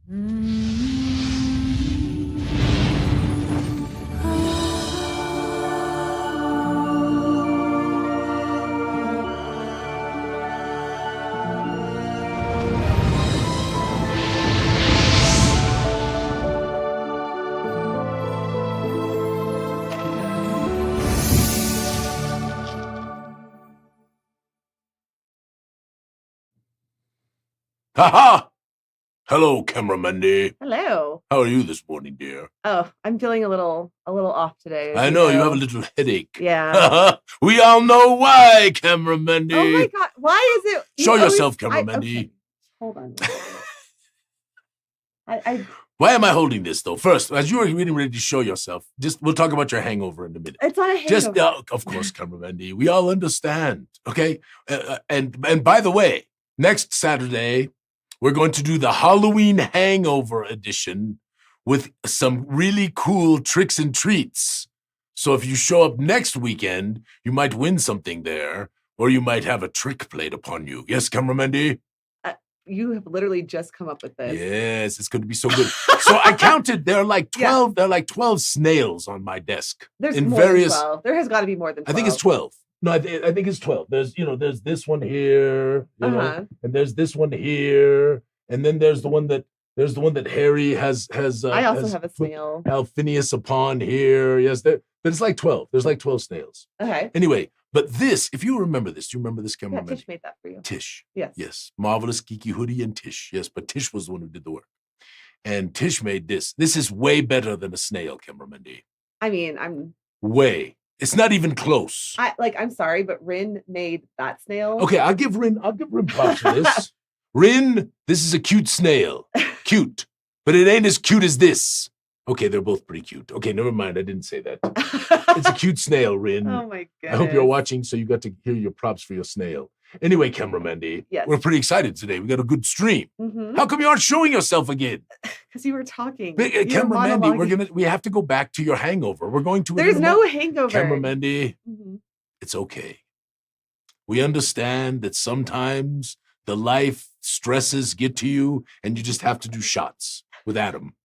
Ha-ha! Hello, Cameramandy. Hello. How are you this morning, dear? Oh, I'm feeling a little off today. I know you have a little headache. Yeah. We all know why, Cameramandy. Oh my God! Why is it? Show yourself, Cameramandy. Okay. Hold on. Why am I holding this though? First, as you are getting ready to show yourself, we'll talk about your hangover in a minute. It's not a hangover. Of course, Cameramandy. We all understand. Okay, and by the way, next Saturday, we're going to do the Halloween Hangover edition with some really cool tricks and treats. So if you show up next weekend, you might win something there, or you might have a trick played upon you. Yes, Cameramandy? You have literally just come up with this. Yes, it's going to be so good. So I counted, there are like 12, there are like 12 snails on my desk. There's more than 12. There has got to be more than 12. I think it's 12. No, I think it's 12. There's this one here, you know, and there's this one here, and then there's the one that Harry has. I also have a snail. Alphinius upon here. Yes, but it's like 12. There's like 12 snails. Okay. Anyway, but this, if you remember this, do you remember this, cameraman? Yeah, Tish made that for you. Tish. Yes. Yes. Marvelous Geeky Hoodie and Tish. Yes, but Tish was the one who did the work. And Tish made this. This is way better than a snail, Cameraman D. I mean, way. It's not even close. I'm sorry, but Rin made that snail. Okay, I'll give Rin props for this. Rin, this is a cute snail. Cute. But it ain't as cute as this. Okay, they're both pretty cute. Okay, never mind. I didn't say that. It's a cute snail, Rin. Oh my goodness. I hope you're watching so you got to hear your props for your snail. Anyway, Cameraman D, yes. We're pretty excited today. We got a good stream. Mm-hmm. How come you aren't showing yourself again? Because you were talking. Cameraman D, we have to go back to your hangover. We're going to. There's no hangover. Cameraman D, It's okay. We understand that sometimes the life stresses get to you and you just have to do shots with Adam.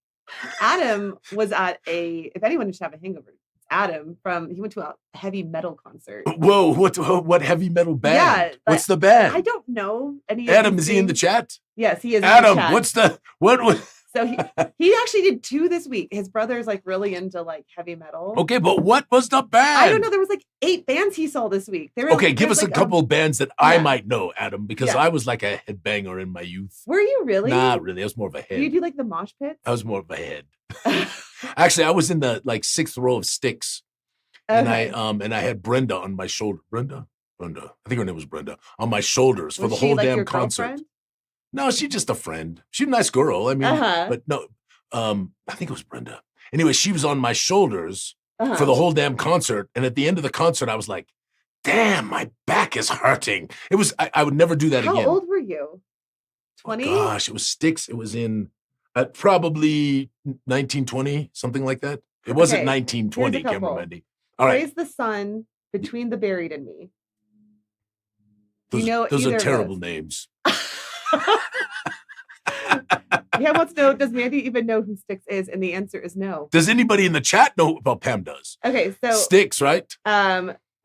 Adam was at if anyone should have a hangover, Adam he went to a heavy metal concert. Whoa, what heavy metal band? Yeah. What's the band? I don't know any. Adam, is he in the chat? Yes, he is. Adam, in the chat. what's the what? So he actually did 2 this week. His brother's like really into like heavy metal. Okay, but what was the band? I don't know. There was like 8 bands he saw this week. Okay, give us like a couple bands that I might know, Adam, because I was like a headbanger in my youth. Were you really? Not really. I was more of a head. Do you do like the mosh pits? I was more of a head. Actually, I was in the like 6th row of Styx. Okay. And I had Brenda on my shoulder. Brenda. I think her name was Brenda. On my shoulders for the whole like damn your concert. Girlfriend? No, she's just a friend. She's a nice girl. I mean, but no, I think it was Brenda. Anyway, she was on my shoulders for the whole damn concert. And at the end of the concert, I was like, damn, my back is hurting. It was, I would never do that again. How old were you? 20? Oh, gosh, it was Styx. It was in probably 1920, something like that. It wasn't 1920, Cameraman. All right. Praise the Sun, Between the Buried and Me. Those are terrible names. Yeah, wants to know, does Mandy even know who Styx is? And the answer is no. Does anybody in the chat know? Well, Pam does. Okay, so Styx, right?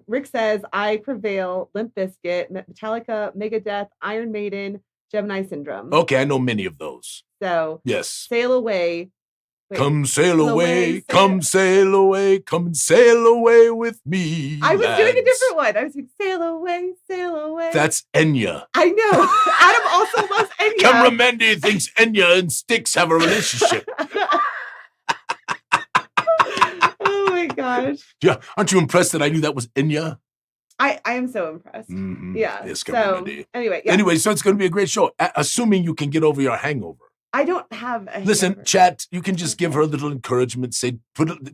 Rick says, I Prevail, Limp Bizkit, Metallica, Megadeth, Iron Maiden, Gemini Syndrome. Okay, I know many of those. So yes. Sail Away. Wait, come sail away, come sail away, come and sail away with me. I was doing a different one. I was like, sail away, sail away. That's Enya. I know. Adam also loves Enya. Cameramandy thinks Enya and Styx have a relationship. Oh my gosh. Yeah, aren't you impressed that I knew that was Enya? I am so impressed. Mm-hmm. Yeah. Yes, so anyway, so it's going to be a great show, assuming you can get over your hangover. I don't have a Listen, chat, you can just give her a little encouragement. Say,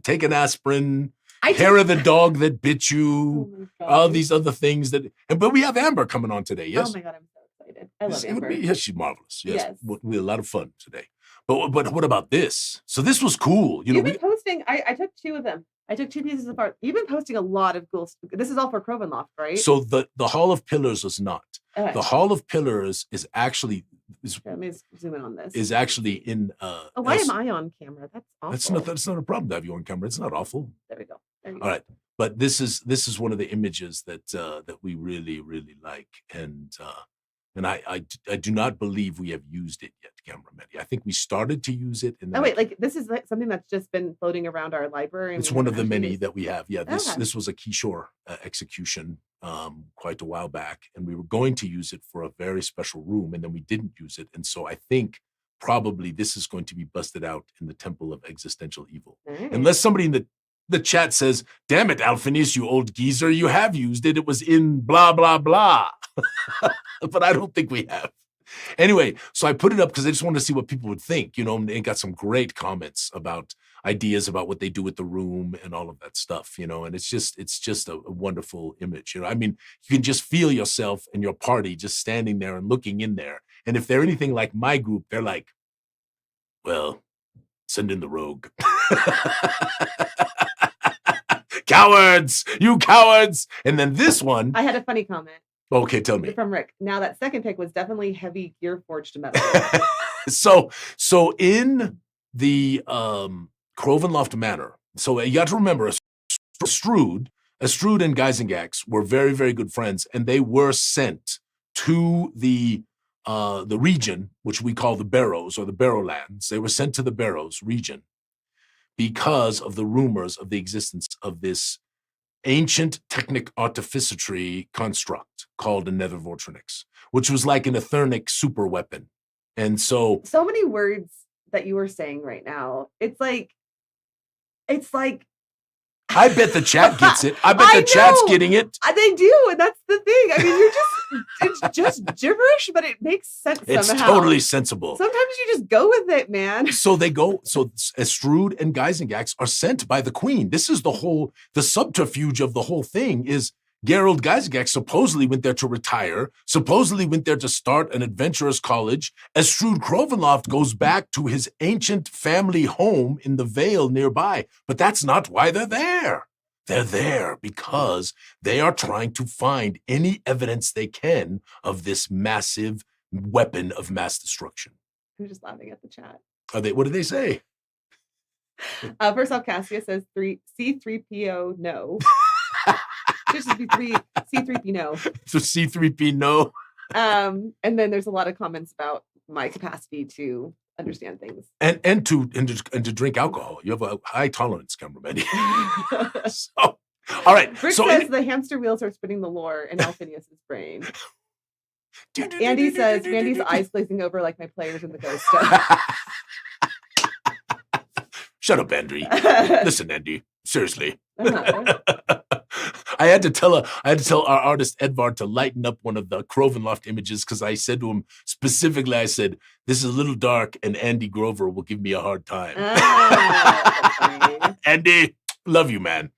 take an aspirin, hair of the dog that bit you, all these other things but we have Amber coming on today, yes? Oh my God, I'm so excited. I love Amber. Yes, she's marvelous. Yes. We had a lot of fun today. But what about this? So this was cool. You've been posting, I took 2 of them. I took 2 pieces of art. You've been posting a lot of cool stuff. This is all for Crovenloft, right? So the Hall of Pillars was not. Okay. The Hall of Pillars is actually Let me zoom in on this. is actually in. Why am I on camera? That's awful. That's not a problem to have you on camera. It's not awful. There we go. There you All right, but this is one of the images that that we really like, and I do not believe we have used it yet, cameraman. I think we started to use it. And oh wait, like this is like something that's just been floating around our library. It's one of the many that we have. Yeah, Okay. this was a Keyshore execution quite a while back, and we were going to use it for a very special room, and then we didn't use it, and so I think probably this is going to be busted out in the Temple of Existential Evil, unless somebody in the chat says, "Damn it, Alphinius, you old geezer, you have used it. It was in blah blah blah," but I don't think we have. Anyway, so I put it up because I just wanted to see what people would think, and it got some great comments about ideas about what they do with the room and all of that stuff, and it's just a wonderful image. I mean, you can just feel yourself and your party just standing there and looking in there. And if they're anything like my group, they're like, well, send in the rogue. Cowards, you cowards. And then this one. I had a funny comment. Okay, tell me. From Rick. Now that second pick was definitely heavy gear forged metal. so in the Crovenloft Manor, so you got to remember, Astrud and Geisengax were very, very good friends, and they were sent to the region, which we call the Barrows or the Barrowlands. They were sent to the Barrows region because of the rumors of the existence of this ancient technic artificity construct called a Nether Vortrix, which was like an Ethernic super weapon. And so many words that you were saying right now. It's like I bet the chat gets it. I bet the chat's getting it. They do, and that's the thing. I mean, it's just gibberish, but it makes sense somehow. It's totally sensible. Sometimes you just go with it, man. So Astrud and Geisengax are sent by the queen. This is the subterfuge of the whole thing is Gerald Geisengax supposedly went there to retire, supposedly went there to start an adventurous college. Astrud Crovenloft goes back to his ancient family home in the Vale nearby. But that's not why they're there. They're there because they are trying to find any evidence they can of this massive weapon of mass destruction. I'm just laughing at the chat. What did they say? First off, Cassia says C3PO no. Just be C3P no. So C3P no. And then there's a lot of comments about my capacity to understand things and to drink alcohol. You have a high tolerance, cameraman. So, all right. Rick says the hamster wheels are spinning the lore in Alphinius's brain. Andy says Randy's eyes glazing over like my players in the ghost stuff. Shut up, Andy. Listen, Andy. Seriously. I had to tell our artist Edvard to lighten up one of the Crovenloft images because I said to him specifically, I said, "This is a little dark, and Andy Grover will give me a hard time." Andy, love you, man.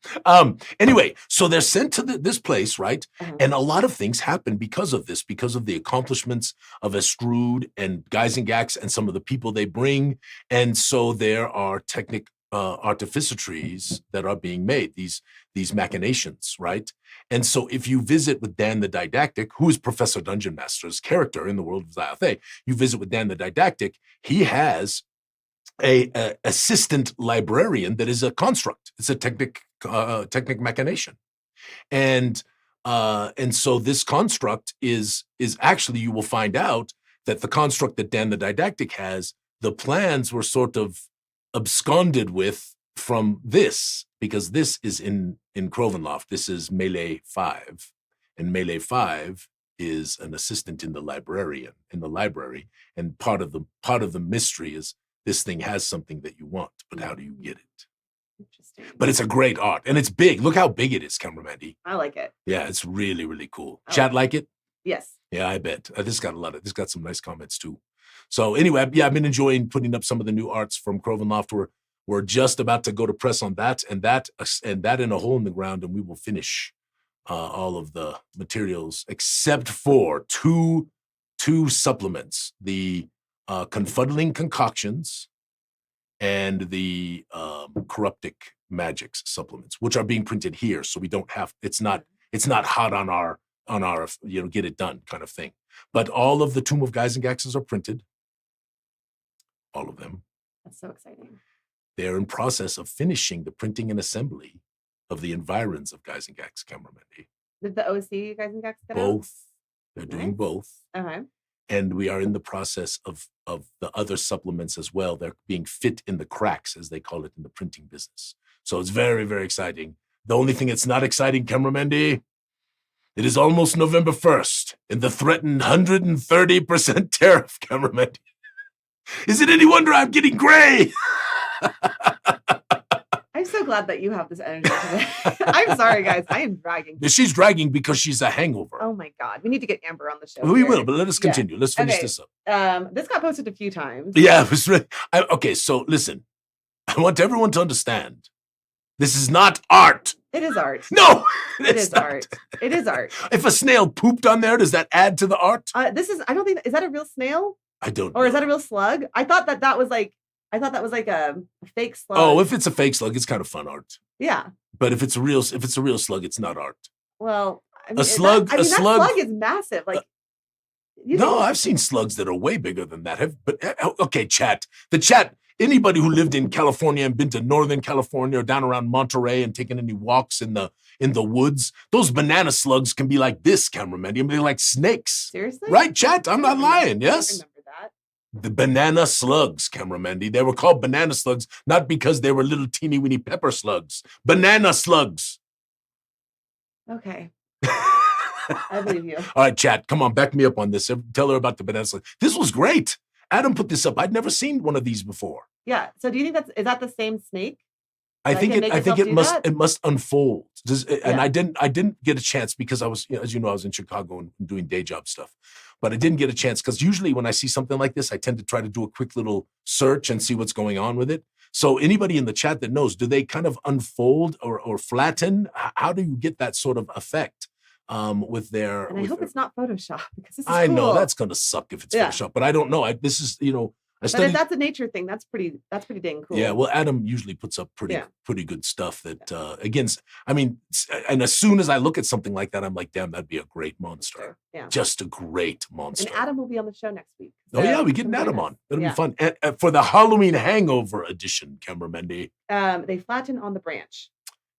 Anyway, so they're sent to this place, right? And a lot of things happen because of this, because of the accomplishments of Astrud and Geisengax and some of the people they bring. And so there are technic artificitories that are being made, these machinations, right? And so if you visit with Dan the Didactic, who is Professor Dungeon Master's character in the world of Zyathé, you visit with Dan the Didactic, he has a assistant librarian that is a construct. It's a technic machination. And so this construct is actually, you will find out that the construct that Dan the Didactic has, the plans were sort of absconded with from this, because this is in Crovenloft. This is Melee 5, and Melee 5 is an assistant in the library, and part of the mystery is this thing has something that you want, but how do you get it? Interesting. But it's a great art, and it's big. Look how big it is, cameraman. I like it. Yeah, it's really, really cool. Chat like it? Yes. Yeah, I bet. This got some nice comments too. So anyway, yeah, I've been enjoying putting up some of the new arts from Crovenloft. We're just about to go to press on that and that in a hole in the ground, and we will finish all of the materials except for two supplements: the Confuddling Concoctions and the Corruptic Magics supplements, which are being printed here. So we don't have it's not hot on our get it done kind of thing. But all of the Tomb of Guys and Gaxes are printed. All of them. That's so exciting. They're in process of finishing the printing and assembly of the environs of Guys and Gax, Cameramendi. Did the OC Guys and Gax get both? Out? They're doing both. Okay. And we are in the process of the other supplements as well. They're being fit in the cracks, as they call it in the printing business. So it's very, very exciting. The only thing that's not exciting, Cameramendi, it is almost November 1st, and the threatened 130% tariff, Cameramendi. Is it any wonder I'm getting gray? I'm so glad that you have this energy today. I'm sorry, guys. I am dragging. She's dragging because she's a hangover. Oh my God. We need to get Amber on the show. We will, but let us continue. Let's finish this up. This got posted a few times. Yeah, it was really, okay, so listen. I want everyone to understand. This is not art. It is art. No, it is art. It is art. If a snail pooped on there, does that add to the art? I don't think, is that a real snail? I don't know. Or is that a real slug? I thought that was like a fake slug. Oh, if it's a fake slug, it's kind of fun art. Yeah. But if it's a real slug, it's not art. Well, I mean, a slug that slug is massive. Like, no, I've seen slugs that are way bigger than that. Okay, chat. The chat. Anybody who lived in California and been to Northern California or down around Monterey and taken any walks in the woods, those banana slugs can be like this, cameraman. They're like snakes. Seriously? Right, chat? I'm not lying. Yes. I remember that. The banana slugs, cameraman. They were called banana slugs, not because they were little teeny weeny pepper slugs. Banana slugs. Okay. I believe you. All right, chat. Come on, back me up on this. Tell her about the banana slug. This was great. Adam put this up. I'd never seen one of these before. Yeah. So do you think is that the same snake? I think it must unfold. And I didn't get a chance because I was, as you know, I was in Chicago and doing day job stuff. But I didn't get a chance because usually when I see something like this, I tend to try to do a quick little search and see what's going on with it. So anybody in the chat that knows, do they kind of unfold or flatten? How do you get that sort of effect? With their, and I hope it's not Photoshop because this is I cool. know that's going to suck if it's Photoshop, but I don't know. This is, but if that's a nature thing, that's pretty dang cool. Yeah, well, Adam usually puts up pretty good stuff that, again, I mean, and as soon as I look at something like that, I'm like, damn, that'd be a great monster. Yeah. Just a great monster. And Adam will be on the show next week. So we're getting Adam on. It'll be fun. And, for the Halloween Hangover edition, Cameramendi. They flatten on the branch.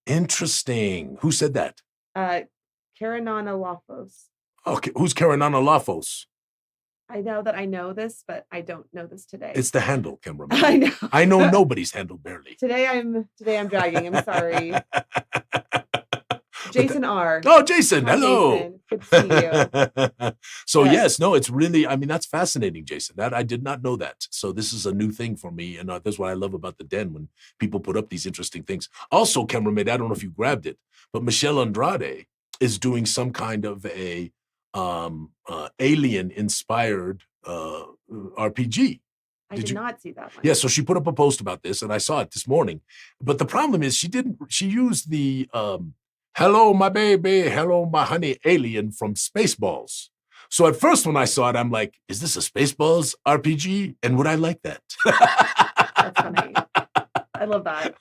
Interesting. Who said that? Karanana Lafos. Okay, who's Karanana Lafos? I know that I know this, but I don't know this today. It's the handle, cameraman. I know. I know nobody's handle barely. Today I'm dragging. I'm sorry. Jason R. Oh, Jason, hello. Jason. Good to see you. So yes, no, it's really, I mean, that's fascinating, Jason. That I did not know that. So this is a new thing for me. And that's what I love about the Den when people put up these interesting things. Also, cameraman, I don't know if you grabbed it, but Michelle Andrade is doing some kind of a alien-inspired RPG. I did not see that one. Yeah, so she put up a post about this, and I saw it this morning. But the problem is she used the hello, my baby, hello, my honey alien from Spaceballs. So at first when I saw it, I'm like, is this a Spaceballs RPG? And would I like that? That's funny. I love that.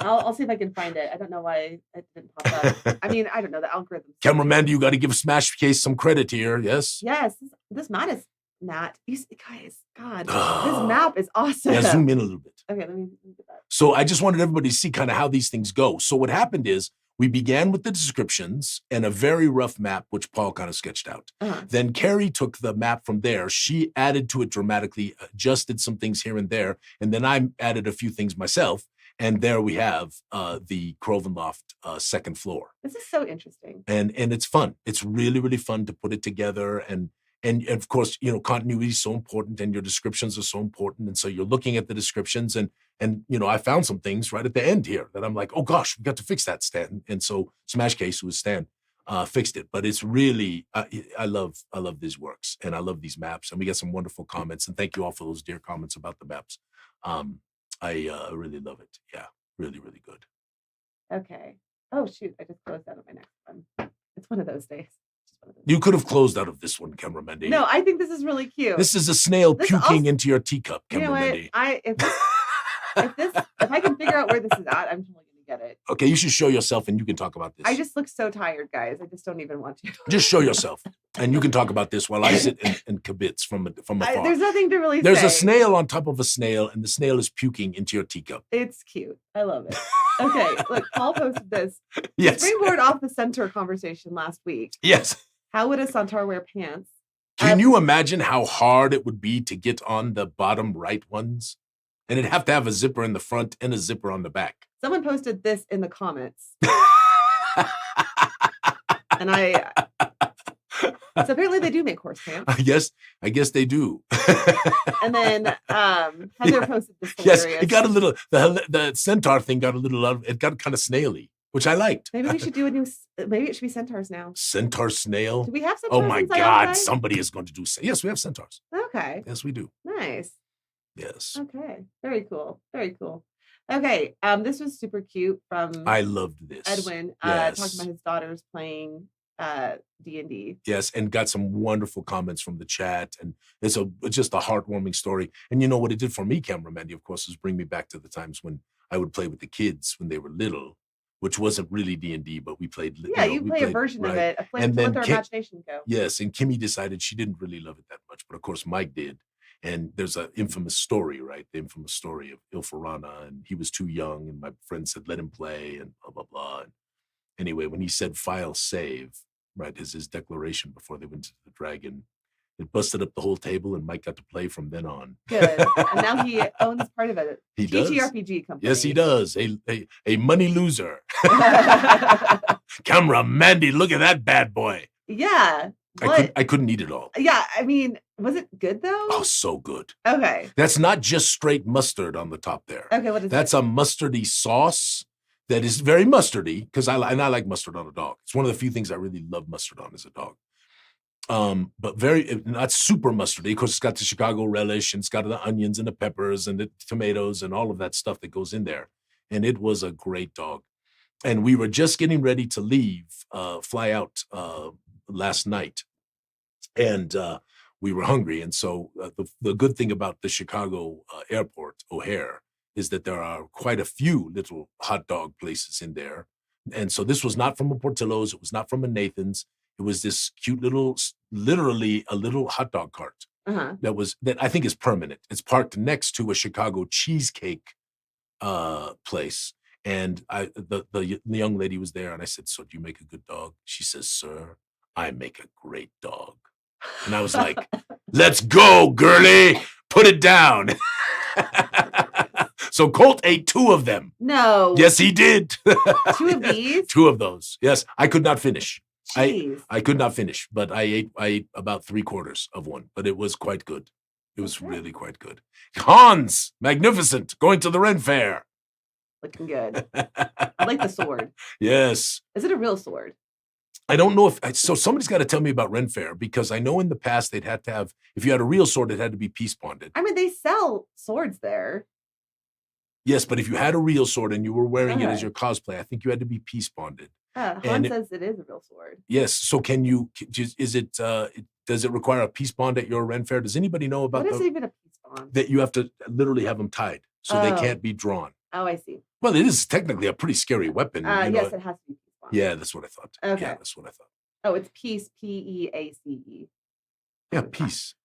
I'll see if I can find it. I don't know why it didn't pop up. I mean, I don't know the algorithm. Cameraman, you got to give Smash Case some credit here. Yes. Yes. This map is not. Guys, God, this map is awesome. Yeah, zoom in a little bit. Okay, let me get that. So I just wanted everybody to see kind of how these things go. So what happened is we began with the descriptions and a very rough map, which Paul kind of sketched out. Then Carrie took the map from there. She added to it dramatically, adjusted some things here and there. And then I added a few things myself. And there we have the Crovenloft second floor. This is so interesting. And it's fun. It's really, really fun to put it together. And of course, continuity is so important and your descriptions are so important. And so you're looking at the descriptions and I found some things right at the end here that I'm like, oh gosh, we got to fix that, Stan. And so Smash Case, who was Stan, fixed it. But it's really, I love these works and I love these maps. And we get some wonderful comments. And thank you all for those dear comments about the maps. I really love it. Yeah, really, really good. Okay. Oh, shoot. I just closed out of my next one. It's one of those days. You could have closed out of this one, Cameraman. No, I think this is really cute. This is a snail puking into your teacup, Cameraman. You know what? If I can figure out where this is at, I'm totally going to get it. Okay, you should show yourself and you can talk about this. I just look so tired, guys. I just don't even want to. Just show yourself and you can talk about this while I sit and kibitz from afar. There's nothing to really There's say. a snail on top of a snail and the snail is puking into your teacup. It's cute. I love it. Okay, look, Paul posted this. Yes. Springboard off the centaur conversation last week. Yes. How would a centaur wear pants? Can you imagine how hard it would be to get on the bottom right ones? And it'd have to have a zipper in the front and a zipper on the back. Someone posted this in the comments. And so apparently they do make horse pants. I guess they do. And then Heather posted this Yes, hilarious. it got a little, the centaur thing got a little, it got kind of snaily, which I liked. Maybe we should do maybe it should be centaurs now. Centaur snail? Do we have centaurs? Oh my God, somebody is going to do, yes, we have centaurs. Okay. Yes, we do. Nice. Yes. Okay. Very cool. Very cool. Okay. This was super cute from I loved this. Edwin Yes. talking about his daughters playing D&D. Yes, and got some wonderful comments from the chat, and it's just a heartwarming story. And you know what it did for me, Camera Mandy, of course, is bring me back to the times when I would play with the kids when they were little, which wasn't really D&D, but we played. Yeah, you play a version of it. And then let our imagination go. Yes, and Kimmy decided she didn't really love it that much, but of course Mike did. And there's an infamous story, right? The infamous story of Ilfarana, and he was too young, and my friend said, let him play, and blah, blah, blah. And anyway, when he said file save, right, is his declaration before they went to the dragon, it busted up the whole table, and Mike got to play from then on. Good. And now he owns part of it. He does. TTRPG company. Yes, he does. A money loser. Camera Mandy, look at that bad boy. Yeah. I couldn't eat it all. Yeah, I mean, was it good though? Oh, so good. Okay. That's not just straight mustard on the top there. Okay, what is That's it? a mustardy sauce that is very mustardy, because I like mustard on a dog. It's one of the few things I really love mustard on as a dog. But not super mustardy, because it's got the Chicago relish, and it's got the onions and the peppers and the tomatoes and all of that stuff that goes in there. And it was a great dog. And we were just getting ready to leave, fly out last night. And we were hungry. And so the good thing about the Chicago airport, O'Hare, is that there are quite a few little hot dog places in there. And so this was not from a Portillo's. It was not from a Nathan's. It was this cute little, literally a little hot dog cart that I think is permanent. It's parked next to a Chicago cheesecake place. And the young lady was there, and I said, so do you make a good dog? She says, sir, I make a great dog. And I was like, let's go, girly, put it down. So Colt ate 2 of them. No. Yes, he did. 2 of these? 2 of those. Yes, I could not finish. Jeez. I could not finish, but I ate about 3/4 of one, but it was quite good. It was really quite good. Hans, magnificent, going to the Ren Fair. Looking good. I like the sword. Yes. Is it a real sword? I don't know so somebody's got to tell me about Ren Fair, because I know in the past they'd had to have, if you had a real sword, it had to be peace bonded. I mean, they sell swords there. Yes, but if you had a real sword and you were wearing it as your cosplay, I think you had to be peace bonded. Han says it is a real sword. Yes. So does it require a peace bond at your Ren Fair? Does anybody know about what is even a peace bond? That you have to literally have them tied so they can't be drawn? Oh, I see. Well, it is technically a pretty scary weapon. Yes, it has to be peace bond. Yeah, that's what I thought. Okay. Yeah, that's what I thought. Oh, it's peace, P-E-A-C-E. Yeah, peace.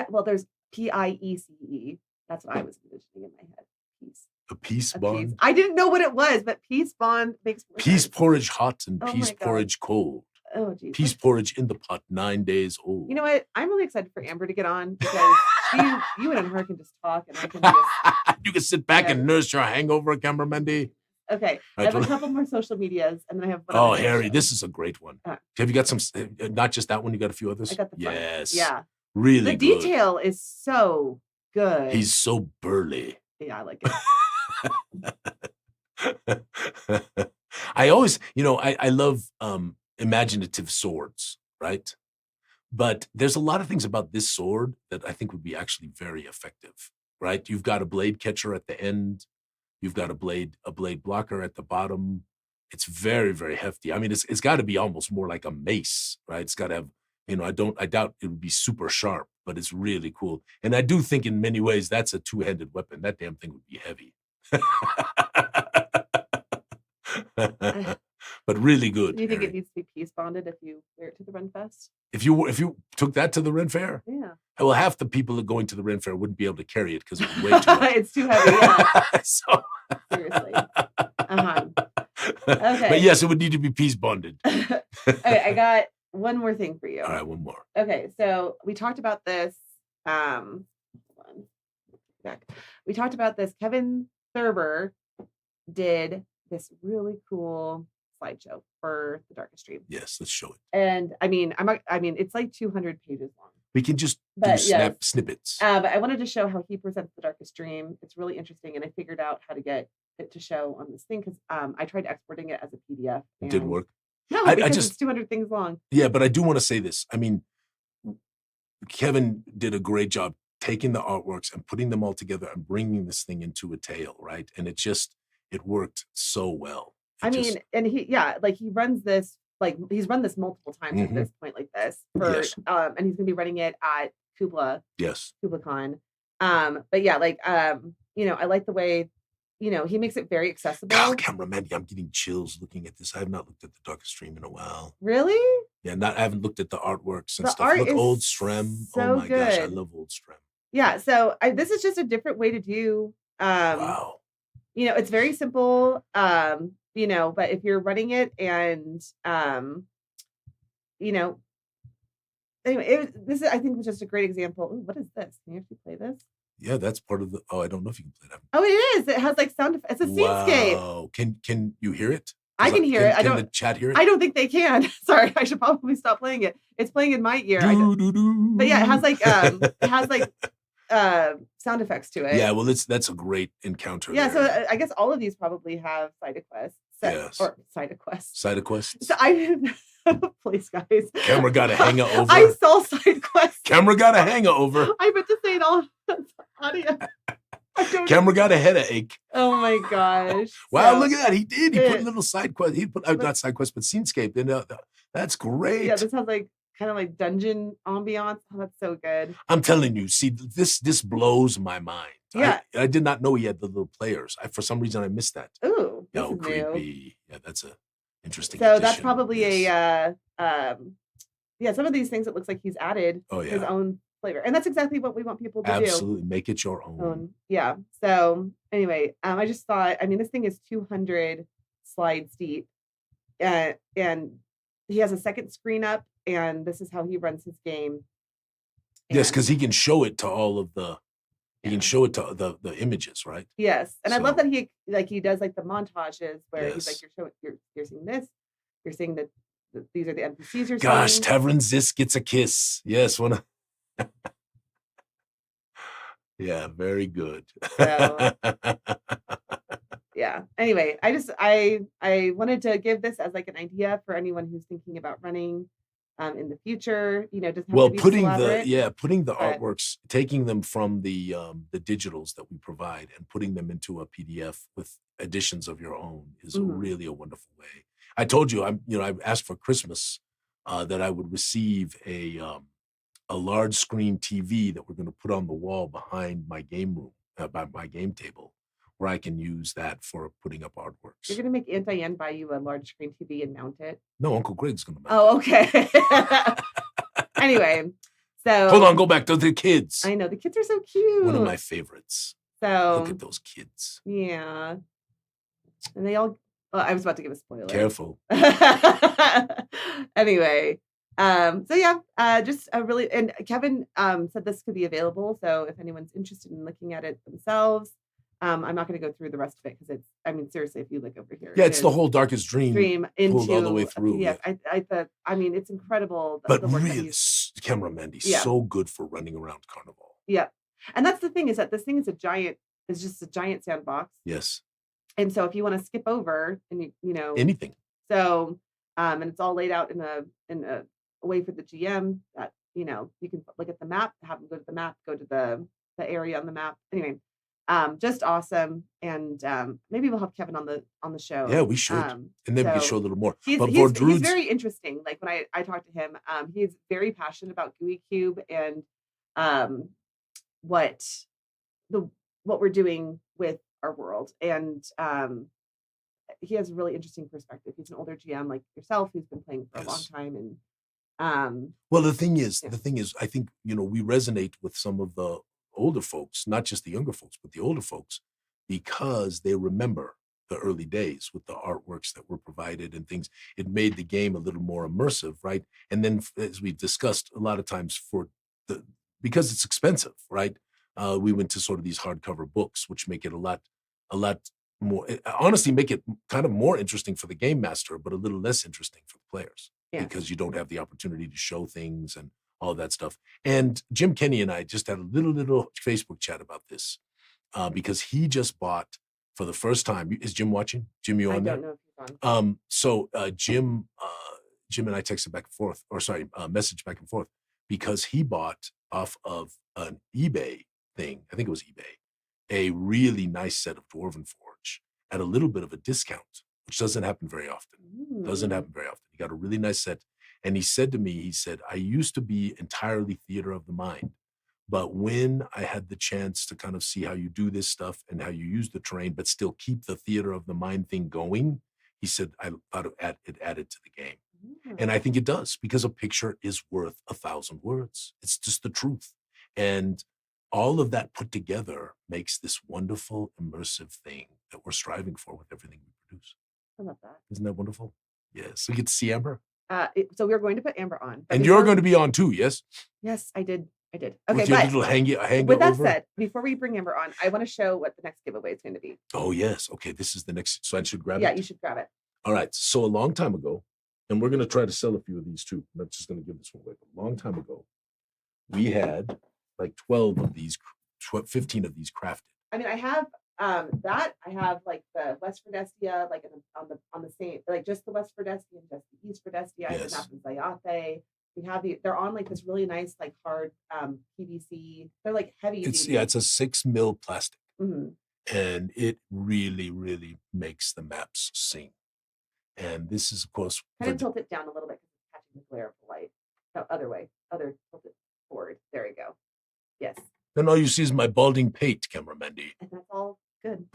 Well, there's P-I-E-C-E. That's what I was envisioning in my head. Peace. A peace bond? Peace. I didn't know what it was, but peace bond makes more peace sense. Porridge hot and peace porridge cold. Oh, geez. Peace porridge in the pot, 9 days old. You know what? I'm really excited for Amber to get on, because you and her can just talk, and I can just... You can sit back and nurse your hangover, Camera Mandy. Okay, I have a couple more social medias, and then I have... Oh, Harry, this is a great one. Have you got some, not just that one, you got a few others? I got the front. Yes. Yeah. Really good. The detail is so good. He's so burly. Yeah, I like it. I always, I love imaginative swords, right? But there's a lot of things about this sword that I think would be actually very effective, right? You've got a blade catcher at the end. You've got a blade blocker at the bottom. It's very, very hefty. I mean, it's got to be almost more like a mace, right? It's got to have, I doubt it would be super sharp, but it's really cool. And I do think in many ways that's a 2-handed weapon. That damn thing would be heavy. But really good. Do you think Harry. it needs to be peace bonded if you wear it to the Ren Fest? If you took that to the Ren Fair, Yeah. well, half the people that going to the Ren Fair wouldn't be able to carry it because it would weigh too much. It's too heavy. Yeah. So, Seriously. Okay. But yes, it would need to be peace bonded. Okay, I got one more thing for you. All right, one more. Okay, so we talked about this. Hold on. Back. We talked about this. Kevin Thurber did this really cool slideshow for the Darkest Dream. Yes, let's show it. And I mean, it's like 200 pages long. We can just do snippets. But I wanted to show how he presents the Darkest Dream. It's really interesting, and I figured out how to get it to show on this thing because I tried exporting it as a PDF. It didn't work. No, because it's 200 things long. Yeah, but I do want to say this. I mean, Kevin did a great job taking the artworks and putting them all together and bringing this thing into a tale, right? And it worked so well. And he runs this, like he's run this multiple times at this point, like this for, and he's gonna be running it at Kubla. Yes. KublaCon. But yeah, I like the way, he makes it very accessible. God, cameraman, I'm getting chills looking at this. I have not looked at the Darkest Dream in a while. Really? Yeah, I haven't looked at the artworks and the stuff. Art Look, is Old Strem. So oh my good. gosh, I love Old Strem. Yeah, so this is just a different way to do. Wow. It's very simple. But if you're running it and anyway, this is, I think, was just a great example. Ooh, what is this? Can you actually play this? Yeah, that's part of the. Oh, I don't know if you can play that. Oh, it is. It has like sound effects. It's a scenescape. Wow. Can you hear it? I can hear it. Can the chat hear it? I don't think they can. Sorry, I should probably stop playing it. It's playing in my ear. But yeah, it has like sound effects to it. Yeah, well, that's a great encounter. Yeah, there. so I guess all of these probably have side quests. Or side quests. Side quests. So please, guys. Camera got a hangover. I saw side quests. Camera got a hangover. I meant to say it all audio. Camera got a headache. Oh my gosh. Wow, look at that. He did. He put a little side quest. He put not side quest, but scenescape. And that's great. Yeah, this has like kind of like dungeon ambiance. Oh, that's so good. I'm telling you, see, this blows my mind. Yeah. I did not know he had the little players. For some reason I missed that. Ooh. Oh, creepy. Yeah, that's a interesting. So that's probably some of these things it looks like he's added his own flavor. And that's exactly what we want people to do. Absolutely. Make it your own. Yeah. So anyway, I just thought, this thing is 200 slides deep. And he has a second screen up, and this is how he runs his game. Yes, because he can show it to all of the he can show it to the images, right? Yes. And I love that he does like the montages where he's like, you're seeing this, you're seeing that these are the NPCs you're seeing. Gosh, Tavern Zisk gets a kiss. Yes, yeah, very good. So, yeah. Anyway, I wanted to give this as like an idea for anyone who's thinking about running in the future. Doesn't have to be putting elaborate, putting the artworks, taking them from the digitals that we provide and putting them into a PDF with additions of your own is really a wonderful way. I told you, I asked for Christmas that I would receive a large screen TV that we're going to put on the wall behind my game room, by my game table, where I can use that for putting up artworks. You're going to make Aunt Diane buy you a large screen TV and mount it? No, Uncle Greg's going to mount it. Oh, okay. Anyway, so... Hold on, go back to the kids. I know, the kids are so cute. One of my favorites. So... Look at those kids. Yeah. And they all... Well, I was about to give a spoiler. Careful. Anyway... so yeah, just a really, and Kevin said this could be available. So if anyone's interested in looking at it themselves, I'm not going to go through the rest of it because it's, seriously, if you look over here, it's the whole Darkest Dream into pulled all the way through. Yeah, I thought, it's incredible. But really, Camera Mandy's so good for running around Carnival. Yeah, and that's the thing is that this thing is just a giant sandbox. Yes. And so if you want to skip over and anything, so and it's all laid out in a way for the GM that you can look at the map, have them go to the map, go to the area on the map. Anyway, just awesome, and maybe we'll have Kevin on the show. Yeah, we should, and then we can show a little more. He's very interesting. Like when I talked to him, he's very passionate about Gooey Cube and what we're doing with our world, and he has a really interesting perspective. He's an older GM like yourself who's been playing for a long time, and well, the thing is, I think we resonate with some of the older folks, not just the younger folks, but the older folks, because they remember the early days with the artworks that were provided and things. It made the game a little more immersive, right? And then, as we've discussed a lot of times, because it's expensive, right? We went to sort of these hardcover books, which make it a lot more, honestly, make it kind of more interesting for the game master, but a little less interesting for the players because you don't have the opportunity to show things and all that stuff. And Jim Kenny and I just had a little Facebook chat about this because he just bought for the first time. Is Jim watching? Jim, you on there? I don't know if he's on. So Jim and I texted back and forth, messaged back and forth because he bought off of an eBay thing. I think it was eBay. A really nice set of Dwarven Forge at a little bit of a discount, which doesn't happen very often. Doesn't happen very often. He got a really nice set. And he said to me, I used to be entirely theater of the mind. But when I had the chance to kind of see how you do this stuff and how you use the terrain, but still keep the theater of the mind thing going, he said, I thought it added to the game. And I think it does, because a picture is worth 1,000 words. It's just the truth. And all of that put together makes this wonderful, immersive thing that we're striving for with everything we produce. I love that. Isn't that wonderful? Yes. So you get to see Amber? So we're going to put Amber on. And you're going to be on too, yes? Yes, I did. Okay, with your little hang with that over? said, before we bring Amber on, I want to show what the next giveaway is going to be. Oh, yes. Okay, this is the next. So I should grab it? Yeah, you should grab it. All right. So a long time ago, and we're going to try to sell a few of these too. I'm not just going to give this one away. But a long time ago, we had like 12 of these, 15 of these crafted. I mean, I have that. I have like the West Fordestia, like on the same, like just the West Fordestia and just the East Fordestia. Yes. I have the Zyathè. We have they're on like this really nice, like hard PVC. They're like heavy. It's a 6 mil plastic. Mm-hmm. And it really, really makes the maps sing. And this is, of course, kind of tilt it down a little bit because it's catching the glare of the light. No, other way. Tilt it forward. There you go. Yes. Then all you see is my balding pate, Camera Mandy. And that's all good.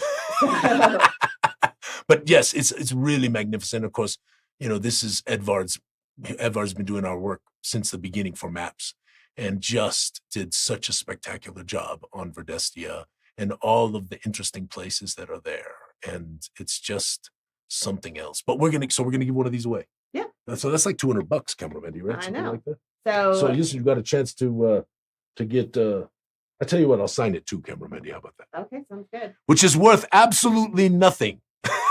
But yes, it's really magnificent. Of course, this is Edvard's. Edvard's been doing our work since the beginning for maps, and just did such a spectacular job on Verdestia and all of the interesting places that are there. And it's just something else. But we're gonna give one of these away. Yeah. So that's like $200, Camera Mandy, right? I Something know. like that. So you got a chance to get. I tell you what, I'll sign it too, Camera Mandy. How about that? Okay, sounds good. Which is worth absolutely nothing.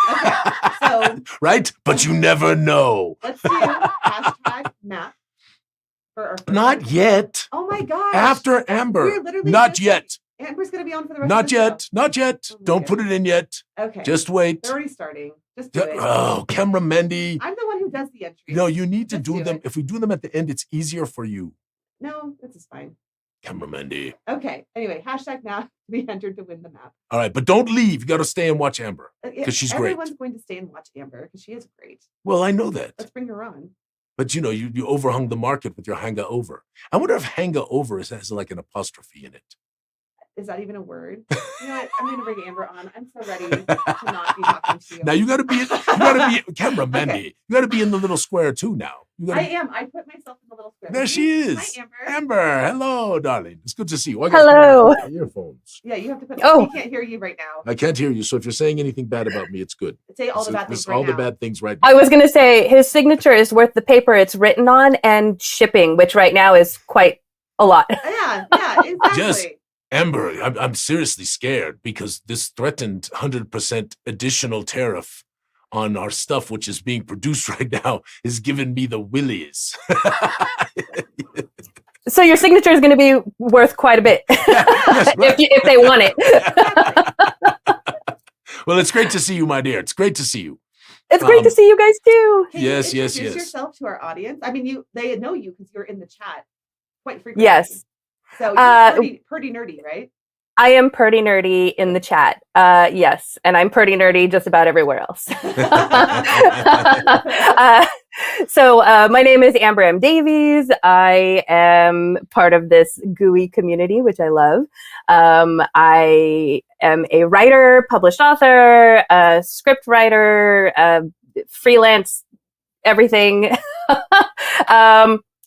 Okay, so right, but you never know. Let's do #map for our first Not one. Yet. Oh my gosh! After Amber. We're literally Not yet. Amber's gonna be on for the rest. Not of the yet. show. Not yet. Oh Don't put it in yet. Okay. Just wait. They're already starting. Just do it. Oh, Camera Mandy. I'm the one who does the entry. No, you need to Just do them. it. If we do them at the end, it's easier for you. No, this is fine. Camera Mandy. Okay. Anyway, #map to be entered to win the map. All right, but don't leave. You got to stay and watch Amber because she's great. Everyone's going to stay and watch Amber because she is great. Well, I know that. Let's bring her on. But you overhung the market with your hanga over. I wonder if hanga over has like an apostrophe in it. Is that even a word? You know what? I'm going to bring Amber on. I'm so ready to not be talking to you. Now you got to be Camera Mandy. Okay. You got to be in the little square too now. I am. I put myself in the little square. There she is. Hi, Amber. Amber, hello, darling. It's good to see you. Hello. Earphones. Yeah, you have to put. Oh. I can't hear you right now. I can't hear you. So if you're saying anything bad about me, it's good. Say all the bad things right all now. the bad things right now. I was going to say his signature is worth the paper it's written on and shipping, which right now is quite a lot. Yeah, exactly. Just Amber, I'm seriously scared because this threatened 100% additional tariff on our stuff, which is being produced right now, is giving me the willies. So your signature is going to be worth quite a bit Yes, right. if they want it. Well, it's great to see you, my dear. It's great to see you. It's great to see you guys too. Can Yes, you yes, introduce yes. yourself to our audience. I mean, they know you because you're in the chat quite frequently. Yes. So you're pretty nerdy, right? I am pretty nerdy in the chat. Yes, and I'm pretty nerdy just about everywhere else. My name is Amber M. Davies. I am part of this Gooey community, which I love. I am a writer, published author, a script writer, freelance everything.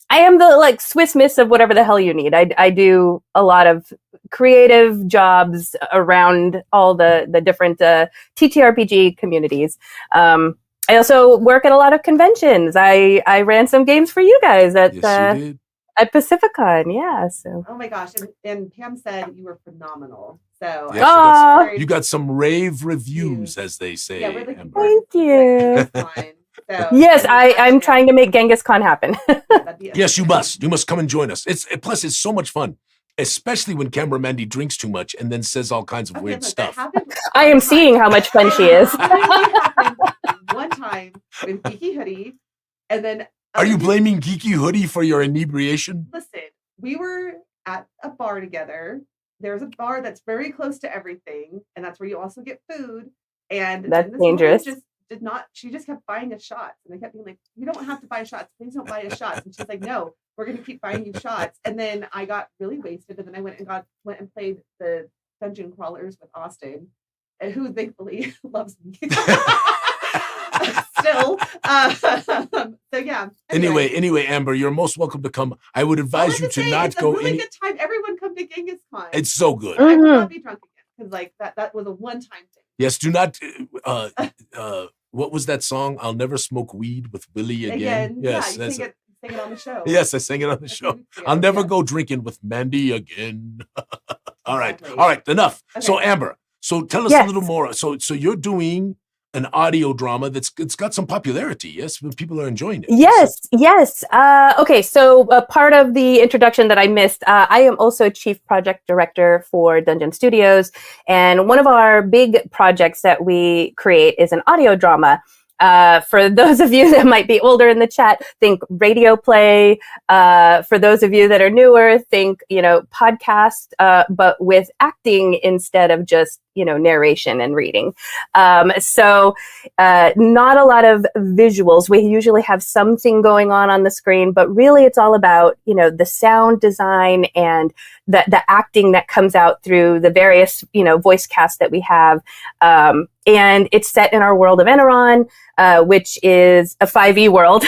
I am the Swiss Miss of whatever the hell you need. I do a lot of creative jobs around all the different TTRPG communities. I also work at a lot of conventions. I ran some games for you guys at Pacificon. Yeah. So. Oh my gosh! And Pam said you were phenomenal. So you got some rave reviews, as they say. Yeah, we're thank you. So, yes, I'm trying to make Genghis Khan happen. Yes, you must. You must come and join us. Plus it's so much fun, especially when Camera Mandy drinks too much and then says all kinds of weird stuff. I am seeing how much fun she is. One time with Geeky Hoodie, and then are you blaming Geeky Hoodie for your inebriation? Listen, we were at a bar together. There's a bar that's very close to everything, and that's where you also get food. And that's dangerous. She just kept buying us shots, and I kept being like, you don't have to buy shots, please don't buy us shots. And she's like, no, we're gonna keep buying you shots. And then I got really wasted, and then I went and played the dungeon crawlers with Austin, and who thankfully loves me still. So yeah. Anyway, Amber, you're most welcome to come. I would advise you to not go. It's a really good time. Everyone come to Genghis Khan. It's so good. I will not be drunk again because that was a one-time thing. Yes, do not. What was that song? I'll never smoke weed with Willie again. Yes, yeah, sing it on the show. Yes, I sang it on the show. I'll never go drinking with Mandy again. All right, enough. Okay. So Amber, tell us a little more. So you're doing an audio drama it's got some popularity. Yes, people are enjoying it. Yes. Okay, so part of the introduction that I missed, I am also chief project director for Dungeon Studios, and one of our big projects that we create is an audio drama. For those of you that might be older in the chat, think radio play. For those of you that are newer, think, podcast, but with acting instead of just, narration and reading. So not a lot of visuals. We usually have something going on the screen, but really it's all about, the sound design and the acting that comes out through the various, voice casts that we have. And it's set in our world of Eneron, which is a 5e world.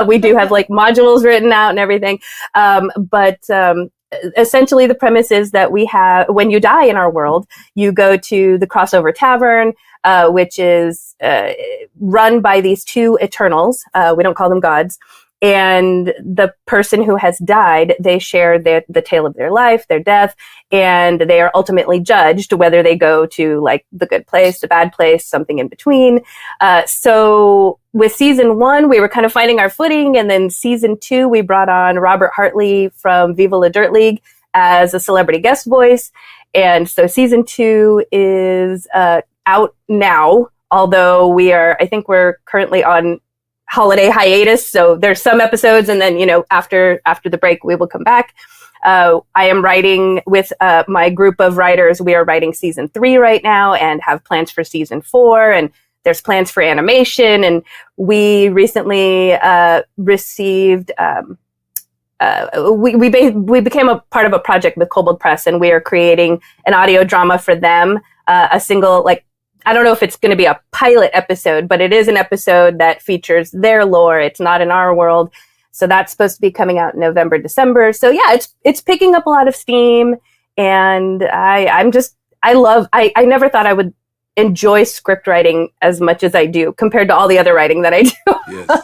We do have modules written out and everything. But essentially the premise is that when you die in our world, you go to the Crossover Tavern, which is run by these two Eternals. We don't call them gods. And the person who has died, they share the tale of their life, their death, and they are ultimately judged whether they go to the good place, the bad place, something in between. So with season 1, we were kind of finding our footing. And then season 2, we brought on Robert Hartley from Viva La Dirt League as a celebrity guest voice. And so season 2 is out now, although I think we're currently on holiday hiatus. So there's some episodes, and then, after the break, we will come back. I am writing with my group of writers. We are writing season 3 right now and have plans for season 4. And there's plans for animation. And we recently received, we became a part of a project with Kobold Press, and we are creating an audio drama for them, a single, I don't know if it's going to be a pilot episode, but it is an episode that features their lore. It's not in our world. So that's supposed to be coming out in November, December. So yeah, it's picking up a lot of steam. And I never thought I would enjoy script writing as much as I do compared to all the other writing that I do.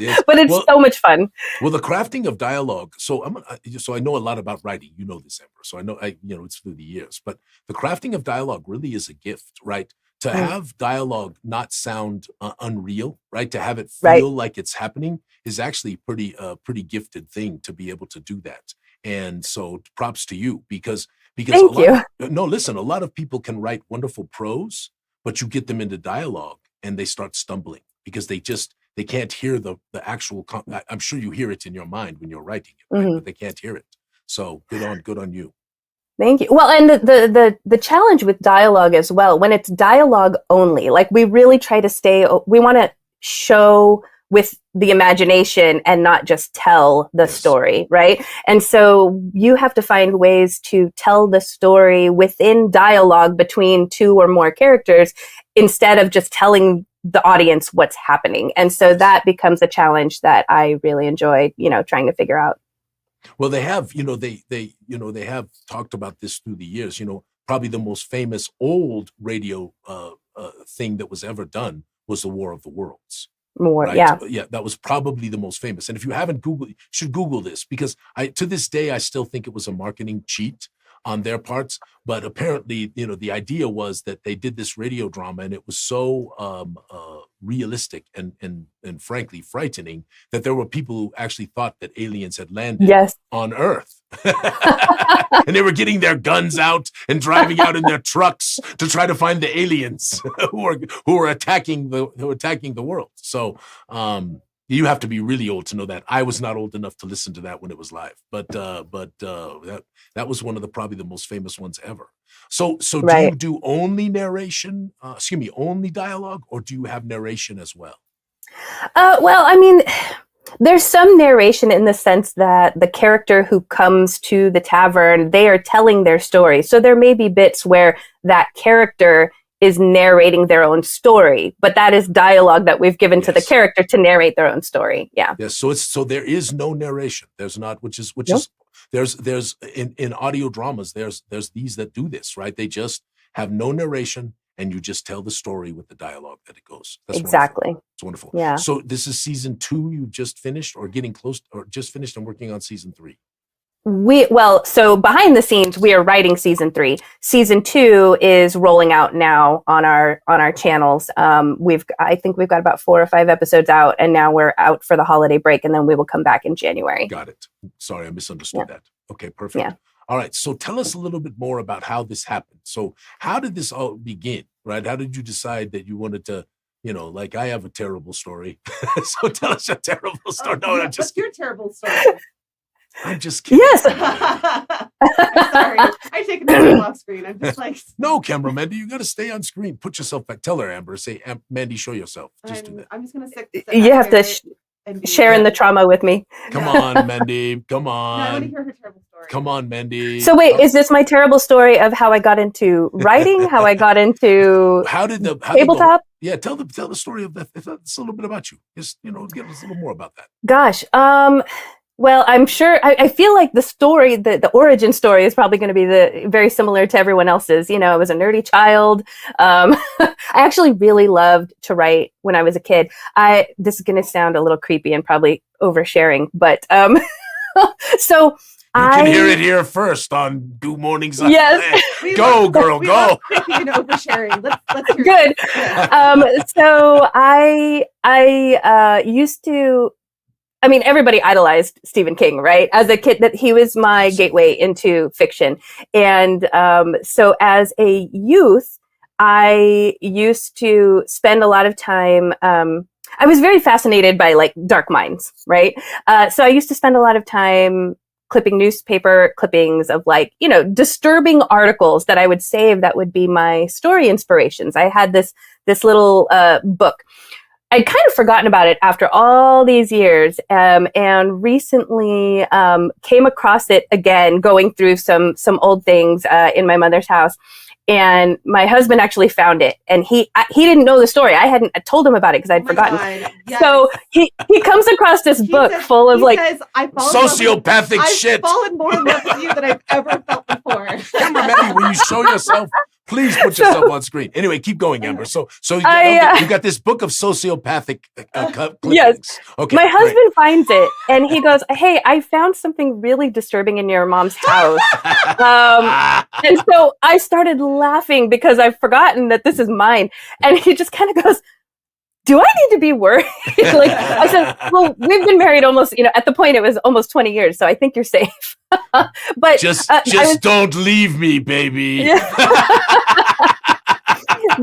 Yes. But it's so much fun. Well, the crafting of dialogue. So I know a lot about writing. You know this, Amber. So I know, it's through the years. But the crafting of dialogue really is a gift, right? To have dialogue not sound unreal, right? To have it feel like it's happening is actually pretty gifted thing to be able to do that. And so props to you because Thank you. Listen, a lot of people can write wonderful prose, but you get them into dialogue and they start stumbling because they can't hear the actual. I'm sure you hear it in your mind when you're writing it, right? But they can't hear it. So good on you. Thank you. Well, and the challenge with dialogue as well, when it's dialogue only, like we really try to we want to show with the imagination and not just tell the story, right? And so you have to find ways to tell the story within dialogue between two or more characters instead of just telling the audience what's happening. And so that becomes a challenge that I really enjoy, trying to figure out. Well, they have, they have talked about this through the years. Probably the most famous old radio thing that was ever done was the War of the Worlds. Right? Yeah, that was probably the most famous. And if you haven't Googled, you should Google this, because to this day, I still think it was a marketing cheat on their parts. But apparently, the idea was that they did this radio drama, and it was so realistic and frankly frightening that there were people who actually thought that aliens had landed on Earth. And they were getting their guns out and driving out in their trucks to try to find the aliens who were attacking the world. So you have to be really old to know that. I was not old enough to listen to that when it was live, but that was one of probably the most famous ones ever. So do you do only narration? Only dialogue, or do you have narration as well? Well, I mean, there's some narration in the sense that the character who comes to the tavern, they are telling their story. So there may be bits where that character is narrating their own story, but that is dialogue that we've given to the character to narrate their own story. Yeah. Yes. So there is no narration. There's not, which is there's in audio dramas, there's these that do this, right? They just have no narration, and you just tell the story with the dialogue that it goes. That's exactly. Wonderful. It's wonderful. Yeah. So this is season 2. You just finished, or getting close, or just finished and working on season 3? So behind the scenes, we are writing season 3. Season 2 is rolling out now on our channels. I think we've got about 4 or 5 episodes out, and now we're out for the holiday break, and then we will come back in January. Got it. Sorry, I misunderstood that. Okay, perfect. Yeah. All right. So tell us a little bit more about how this happened. So how did this all begin, right? How did you decide that you wanted to, like, I have a terrible story. So tell us a terrible story. No, I'm just kidding. What's your terrible story? I'm just kidding. Yes. I'm sorry. I take it off screen. I'm just like. No, camera, Mandy, you got to stay on screen. Put yourself back. Tell her, Amber. Say, Mandy, show yourself. Just do that. I'm just going to sit. You have to share in the trauma with me. Come on, Mandy. Come on. No, I want to hear her terrible story. Come on, Mandy. So wait, is this my terrible story of how I got into writing? How I got into tabletop? Yeah, tell the story of that. It's a little bit about you. Just give us a little more about that. Gosh. Well, I'm sure, I feel like the story, the origin story is probably going to be very similar to everyone else's. I was a nerdy child. I actually really loved to write when I was a kid. This is going to sound a little creepy and probably oversharing, but so you can hear it here first on Goo Morning. Yes. Go, girl, go. Creepy and oversharing. Let's hear Good. it. So I used to, everybody idolized Stephen King, right? As a kid, that he was my gateway into fiction. And so as a youth, I used to spend a lot of time, I was very fascinated by like dark minds, right? So I used to spend a lot of time clipping newspaper clippings of disturbing articles that I would save that would be my story inspirations. I had this little book. I'd kind of forgotten about it after all these years, and recently came across it again, going through some old things in my mother's house. And my husband actually found it, and he didn't know the story. I hadn't told him about it because I'd forgotten. Yes. So he comes across this book full of sociopathic shit. I've fallen more in love with you than I've ever felt before. Amber, Mandy, will you show yourself? Please put yourself on screen. Anyway, keep going, Amber. So you got this book of sociopathic clippings. Yes. Okay. My husband finds it, and he goes, "Hey, I found something really disturbing in your mom's house." And so I started laughing because I've forgotten that this is mine. And he just kind of goes, "Do I need to be worried?" I said, "Well, we've been married almost, at the point it was almost 20 years. So I think you're safe." But just don't leave me, baby. Yeah.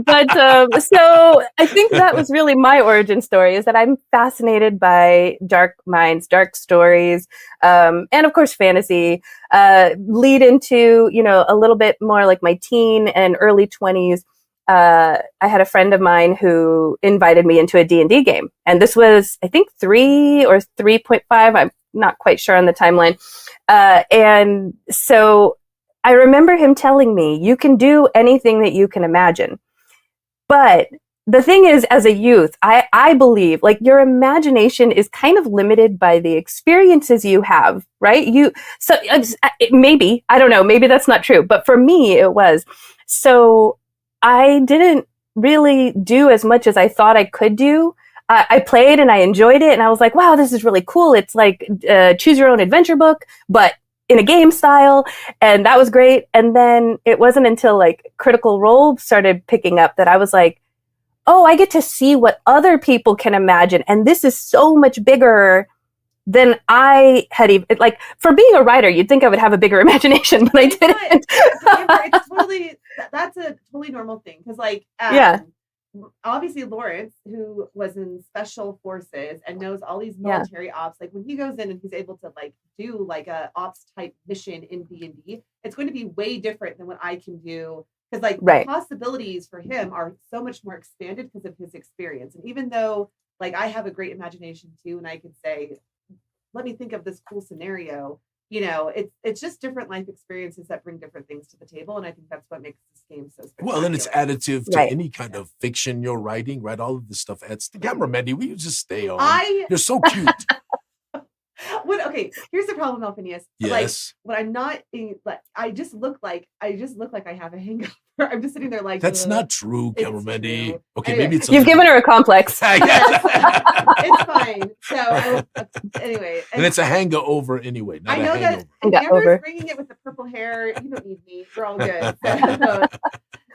So I think that was really my origin story, is that I'm fascinated by dark minds, dark stories, and of course fantasy, lead into, a little bit more like my teen and early 20s. I had a friend of mine who invited me into a D&D game. And this was, I think, 3 or 3.5. I'm not quite sure on the timeline. And so I remember him telling me, you can do anything that you can imagine. But the thing is, as a youth, I believe like your imagination is kind of limited by the experiences you have, right? Maybe, I don't know, maybe that's not true. But for me, it was. So I didn't really do as much as I thought I could do. I played and I enjoyed it. And I was like, wow, this is really cool. It's like choose your own adventure book, but in a game style. And that was great. And then it wasn't until like Critical Role started picking up that I was like, oh, I get to see what other people can imagine. And this is so much bigger than I had even, like, for being a writer, you'd think I would have a bigger imagination, but I didn't. That's a totally normal thing. Cause like, obviously Lawrence, who was in special forces and knows all these military ops, like when he goes in and he's able to like do like a ops type mission in D&D, it's going to be way different than what I can do. Because like the possibilities for him are so much more expanded because of his experience. And even though like I have a great imagination too, and I could say, let me think of this cool scenario, it's just different life experiences that bring different things to the table. And I think that's what makes this game so spectacular. Well, and it's additive to any kind of fiction you're writing, right? All of this stuff adds to camera. Mandy, will you just stay on? You're so cute. Okay, here's the problem, Alphinius. Yes. Like, when I'm not I just look like I have a hangover. I'm just sitting there like that's not true, camera Mandy. Okay, anyway, maybe it's you've given her a complex. It's fine. So anyway, and it's a hangover anyway. Not I know that Amber's bringing it with the purple hair. You don't need me. We're all good. So,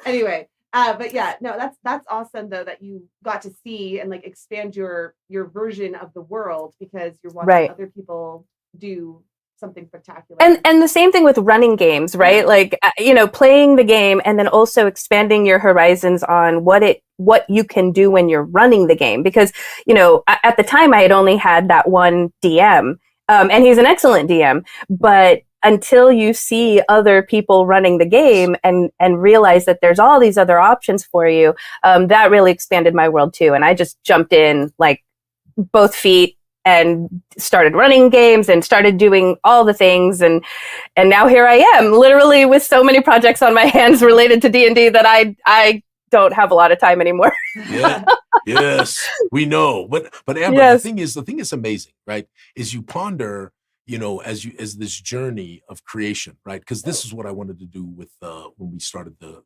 anyway. But yeah, no, that's awesome though that you got to see and like expand your version of the world because you're watching other people do something spectacular. And the same thing with running games, right? Yeah. Like playing the game and then also expanding your horizons on what you can do when you're running the game. Because at the time I had only had that one DM, and he's an excellent DM, but until you see other people running the game and realize that there's all these other options for you, that really expanded my world too. And I just jumped in like both feet and started running games and started doing all the things. And now here I am, literally with so many projects on my hands related to D&D that I don't have a lot of time anymore. Yeah. Yes, we know. But Amber, the thing is amazing, right? Is you ponder, as this journey of creation, right? Because this is what I wanted to do with when we started the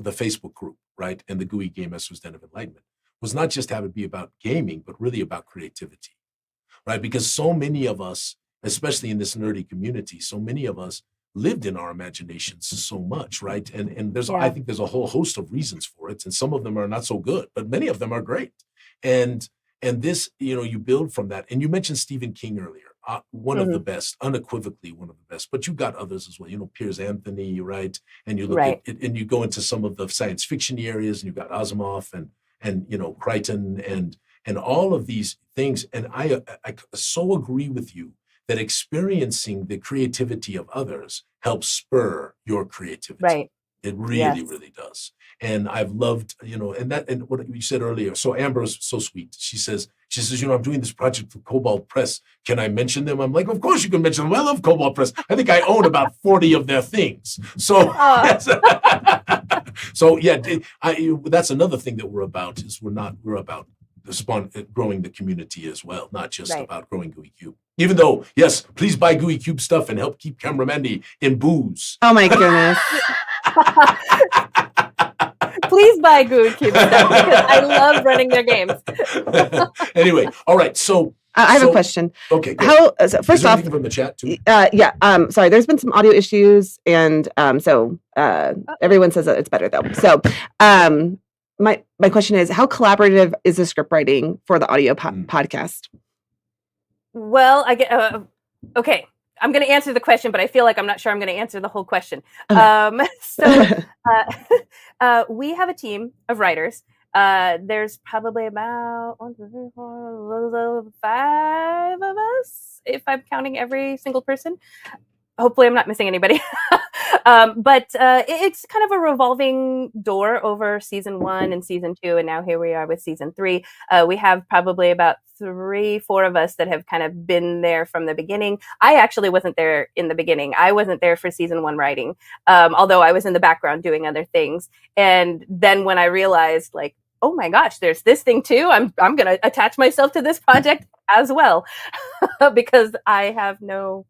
Facebook group, right? And the Gooey Game Master's Den of Enlightenment was not just have it be about gaming, but really about creativity, right? Because so many of us, especially in this nerdy community, so many of us lived in our imaginations so much, right? And there's I think there's a whole host of reasons for it, and some of them are not so good, but many of them are great. And this, you build from that. And you mentioned Stephen King earlier, one of the best, unequivocally one of the best, but you got others as well. Piers Anthony, right? And you look at it, and you go into some of the science fiction areas, and you got Asimov and Crichton and all of these things. And I so agree with you that experiencing the creativity of others helps spur your creativity. Right. It really, really does. And I've loved, and what you said earlier. So Amber is so sweet. She says, I'm doing this project for Cobalt Press. Can I mention them? I'm like, of course you can mention them. I love Cobalt Press. I think I own about 40 of their things. So, that's another thing that we're about is we're about growing the community as well, not just about growing Gooey Cube. Even though, yes, please buy Gooey Cube stuff and help keep Camera Mandy in booze. Oh my goodness. Please buy Gooey Cube stuff because I love running their games. Anyway, all right. So I have a question. Okay. First off, from the chat too. Sorry. There's been some audio issues, and everyone says that it's better though. So, my question is, how collaborative is the script writing for the audio podcast? Well, I get okay. I'm going to answer the question, but I feel like I'm not sure I'm going to answer the whole question. Okay. We have a team of writers. There's probably about 1, 2, 3, 4, 5 of us, if I'm counting every single person. Hopefully I'm not missing anybody. But it's kind of a revolving door over season 1 and season 2. And now here we are with season 3. We have probably about 3-4 of us that have kind of been there from the beginning. I actually wasn't there in the beginning. I wasn't there for season 1 writing, although I was in the background doing other things. And then when I realized, like, oh my gosh, there's this thing too, I'm going to attach myself to this project as well, because I have no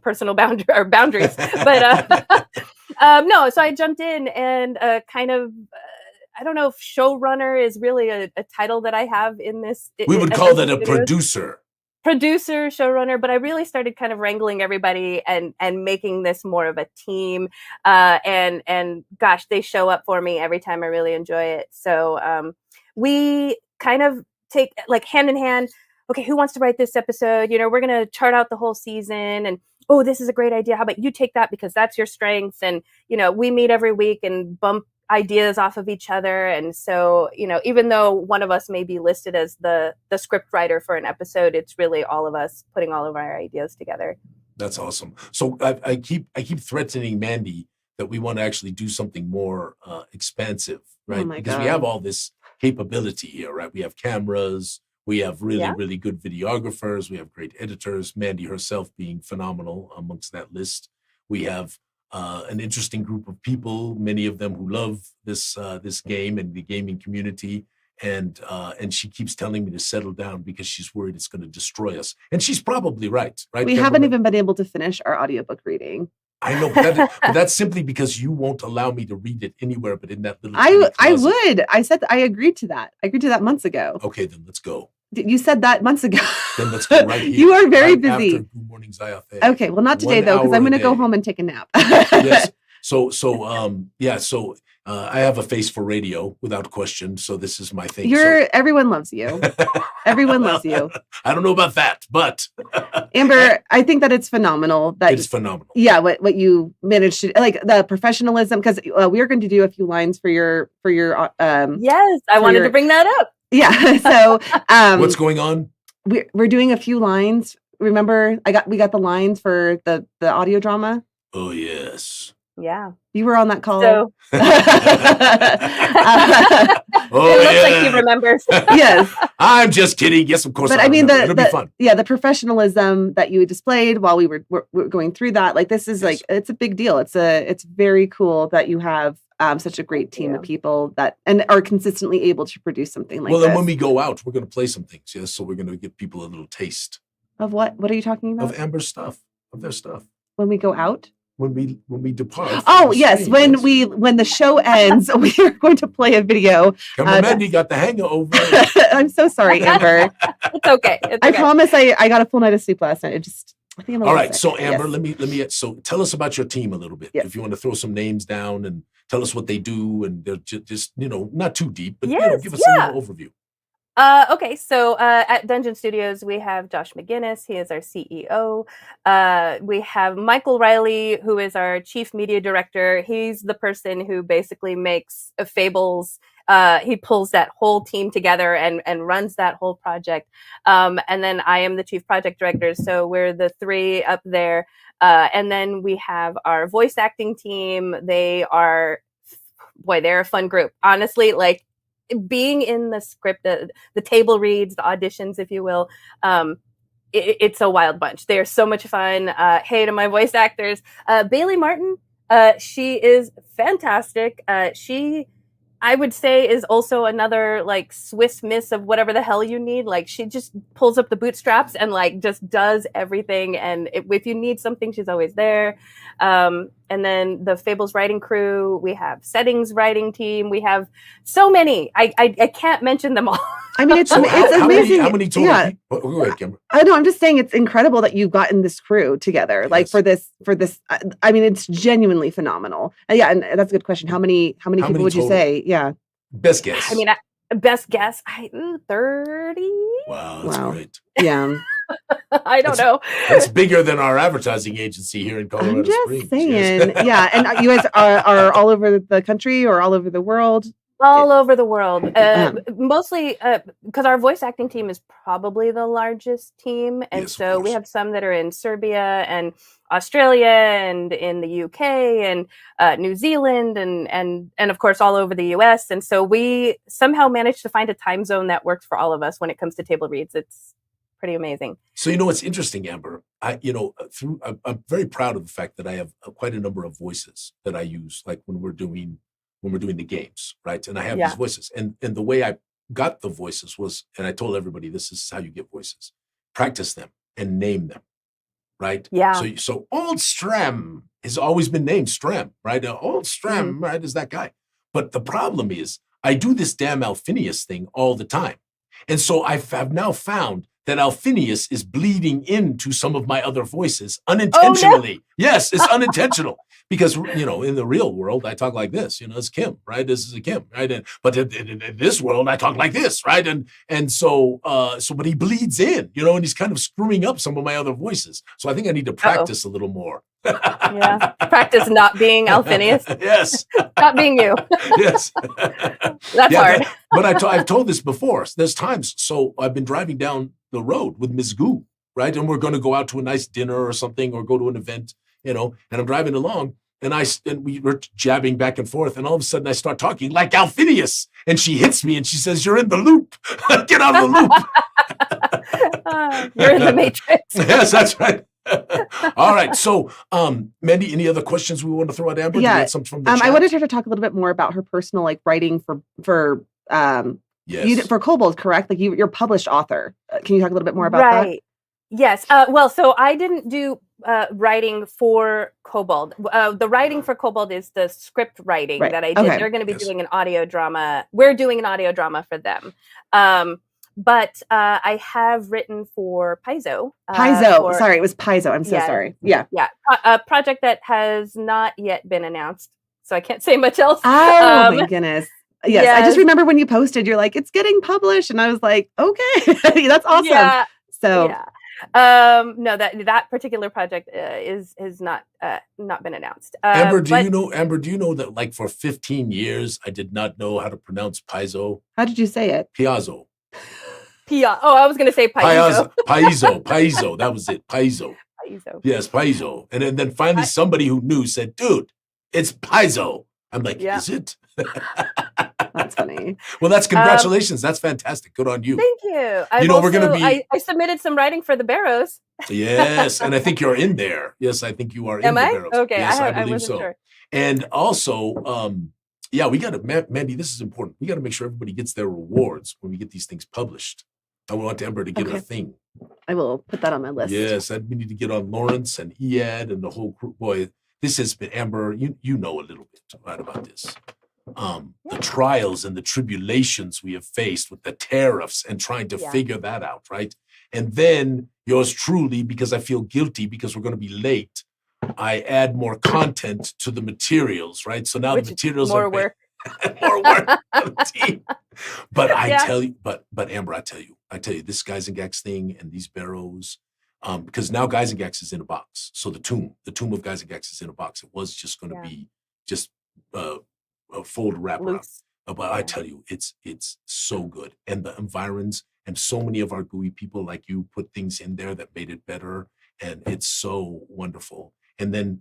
personal boundaries. But no, so I jumped in and kind of, I don't know if showrunner is really a title that I have in this. We would call that a producer. Producer, showrunner, but I really started kind of wrangling everybody and making this more of a team. And gosh, they show up for me every time. I really enjoy it. So we kind of take like hand in hand. Okay, who wants to write this episode? You know, we're going to chart out the whole season and, oh, this is a great idea. How about you take that because that's your strengths? And, you know, we meet every week and bump ideas off of each other. And so, you know, even though one of us may be listed as the script writer for an episode, it's really all of us putting all of our ideas together. That's awesome. So I keep threatening Mandy that we want to actually do something more expansive, right? Oh my because God. we have all this capability here, right? We have cameras. We have really good videographers. We have great editors. Mandy herself being phenomenal amongst that list. We have an interesting group of people, many of them who love this game and the gaming community. And she keeps telling me to settle down because she's worried it's going to destroy us. And she's probably right? We haven't even been able to finish our audiobook reading. I know, but that's simply because you won't allow me to read it anywhere but in that little I would. I said I agreed to that. I agreed to that months ago. Okay, then let's go. You said that months ago. Then let's go right here. You are very right busy. After Goo Morning Zyathé. Okay, well, not today, though, because I'm going to go home and take a nap. Yes. So I have a face for radio without question. So this is my thing. Everyone loves you. Everyone loves you. I don't know about that, but Amber, I think that it's phenomenal. It's phenomenal. Yeah, what you managed to, like the professionalism, because we are going to do a few lines for your. Yes, I wanted to bring that up. Yeah. So what's going on? We're doing a few lines. Remember, we got the lines for the audio drama. Oh yes. Yeah. You were on that call. So Oh, it looks like he remembers. Yes. I'm just kidding. Yes, of course. But I mean, it'll be fun. Yeah, the professionalism that you displayed while we were going through that, like this is like it's a big deal. It's very cool that you have such a great team of people that and are consistently able to produce something like this. Well, then when we go out, we're going to play some things. Yes, so we're going to give people a little taste of what? What are you talking about? Of Amber's stuff, of their stuff. When we go out. When we depart. Oh yes, when the show ends, we are going to play a video. Mandy got the hangover. I'm so sorry, Amber. It's okay. I promise I got a full night of sleep last night. I think I'm all right. sick. So Amber, let me. So tell us about your team a little bit. Yes. If you want to throw some names down and tell us what they do, and they're just not too deep, but give us a little overview. Okay, so at Dungeon Studios, we have Josh McGinnis. He is our CEO. We have Michael Riley, who is our chief media director. He's the person who basically makes Fables. He pulls that whole team together and runs that whole project. And then I am the chief project director. So we're the three up there. And then we have our voice acting team. They're a fun group. Honestly, like, being in the script, the table reads, the auditions, if you will, it's a wild bunch. They are so much fun. Hey to my voice actors. Bailey Martin, she is fantastic. She, I would say, is also another like Swiss miss of whatever the hell you need. Like she just pulls up the bootstraps and like just does everything. And if you need something, she's always there. And then the Fables writing crew, we have settings writing team. We have so many. I can't mention them all. I mean, it's amazing. How many total people? Go ahead, Kimber. I know. I'm just saying it's incredible that you've gotten this crew together. Yes. Like for this. I mean, it's genuinely phenomenal. Yeah, and that's a good question. How many people would you say? Yeah. Best guess. I mean, best guess. 30. Wow, that's great. Yeah. I don't know. That's bigger than our advertising agency here in Colorado I'm just Springs. saying. Yes. Yeah. And you guys are all over the country or all over the world? All over the world, Uh-huh. mostly because our voice acting team is probably the largest team, and Yes, of so we course. have some that are in Serbia and Australia and in the UK and New Zealand and of course all over the US. And so we somehow managed to find a time zone that works for all of us when it comes to table reads. It's pretty amazing. So what's interesting, Amber? I'm very proud of the fact that I have quite a number of voices that I use, like when we're doing the games, right? And I have these voices, and the way I got the voices was, and I told everybody, this is how you get voices: practice them and name them, right? Yeah. So Old Strem has always been named Strem, right? Old Strem, right, is that guy. But the problem is, I do this damn Alphinius thing all the time, and so I've now found that Alphinius is bleeding into some of my other voices unintentionally. Oh, no. Yes, it's unintentional. Because, in the real world, I talk like this, it's Kim, right? This is a Kim, right? But in this world, I talk like this, right? So but he bleeds in, and he's kind of screwing up some of my other voices. So I think I need to practice a little more. Yeah. Practice not being Alphinius. Yes. Not being you. Yes. That's hard. But I've told this before. There's times. So I've been driving down the road with Ms. Goo, right? And we're going to go out to a nice dinner or something, or go to an event, and I'm driving along, and we were jabbing back and forth, and all of a sudden I start talking like Alphinius, and she hits me and she says, "You're in the loop. Get out of the loop." You're in the matrix. Yes, that's right. All right. So, Mandy, any other questions we want to throw at Amber? Yeah. Some from the chat? I wanted her to talk a little bit more about her personal writing for yes. for Kobold, correct? Like you're a published author. Can you talk a little bit more about that? Yes. Well, so I didn't do writing for Kobold. The writing for Kobold is the script writing that I did. Okay. They're going to be doing an audio drama. We're doing an audio drama for them. But I have written for Paizo. Sorry, it was Paizo. I'm so sorry. Yeah. Yeah. A project that has not yet been announced. So I can't say much else. Oh, my goodness. Yes. I just remember when you posted, you're like, it's getting published. And I was like, okay, that's awesome. Yeah. So. Yeah. No, that particular project is not been announced. Amber, do you know that like for 15 years I did not know how to pronounce Paizo? How did you say it? Piazzo. I was going to say Paizo. Paizo. That was it. Paizo. Paizo. Yes, Paizo. And then finally somebody who knew said, "Dude, it's Paizo." I'm like, "Is it?" That's funny. Well, that's congratulations. That's fantastic. Good on you. Thank you. We're going to be. I submitted some writing for the Barrows. Yes, and I think you're in there. Yes, I think you are in the Barrows. Okay, yes, I believe believe so. Sure. And also, we got to, Mandy, this is important. We got to make sure everybody gets their rewards when we get these things published. I want Amber to get a thing. I will put that on my list. Yes, we need to get on Lawrence and Iad and the whole crew. Boy, this has been, Amber, you know a little bit right about this. The trials and the tribulations we have faced with the tariffs and trying to figure that out, right? And then yours truly, because I feel guilty because we're going to be late, I add more content to the materials, right? So now the materials more are work. More work on the team. But I tell you, but Amber, I tell you, this Guys and Gax thing and these Barrows, because now Guys and Gax is in a box. So the tomb of Guys and Gax is in a box. It was just going to be just a fold wrap around. But I tell you, it's so good. And the environs and so many of our Gooey people like you put things in there that made it better. And it's so wonderful. And then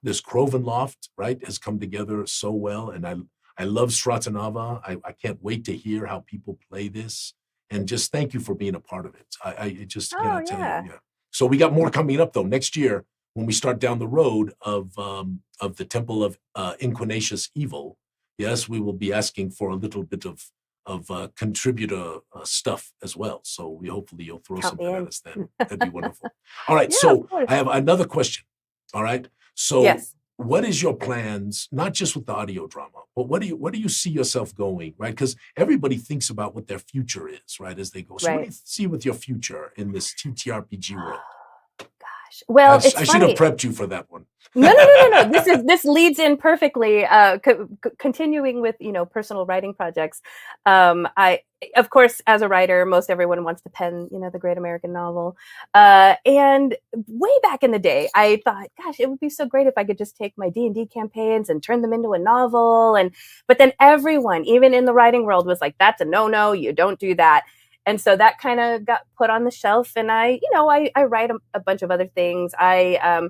this Croven Loft, right, has come together so well. And I love Stratanava. I can't wait to hear how people play this. And just thank you for being a part of it. I just cannot tell you. Yeah. So we got more coming up, though, next year when we start down the road of the Temple of Inquinacious Evil. Yes, we will be asking for a little bit of contributor stuff as well. So hopefully you'll throw something at us then. That'd be wonderful. All right. So I have another question. All right. So what is your plans, not just with the audio drama, but what do you see yourself going, right? Because everybody thinks about what their future is, right, as they go. So what do you see with your future in this TTRPG world? Well, it's I should have funny. prepped you for that one. No. This leads in perfectly. Continuing with personal writing projects. I of course, as a writer, most everyone wants to pen the great American novel. And way back in the day, I thought, gosh, it would be so great if I could just take my D&D campaigns and turn them into a novel. But then everyone, even in the writing world, was like, that's a no. You don't do that. And so that kind of got put on the shelf. And I write a bunch of other things. I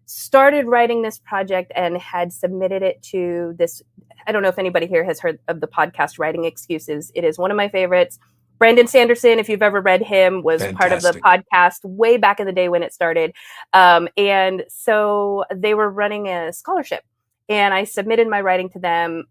started writing this project and had submitted it to this. I don't know if anybody here has heard of the podcast Writing Excuses. It is one of my favorites. Brandon Sanderson, if you've ever read him, was part of the podcast way back in the day when it started. And so they were running a scholarship. And I submitted my writing to them,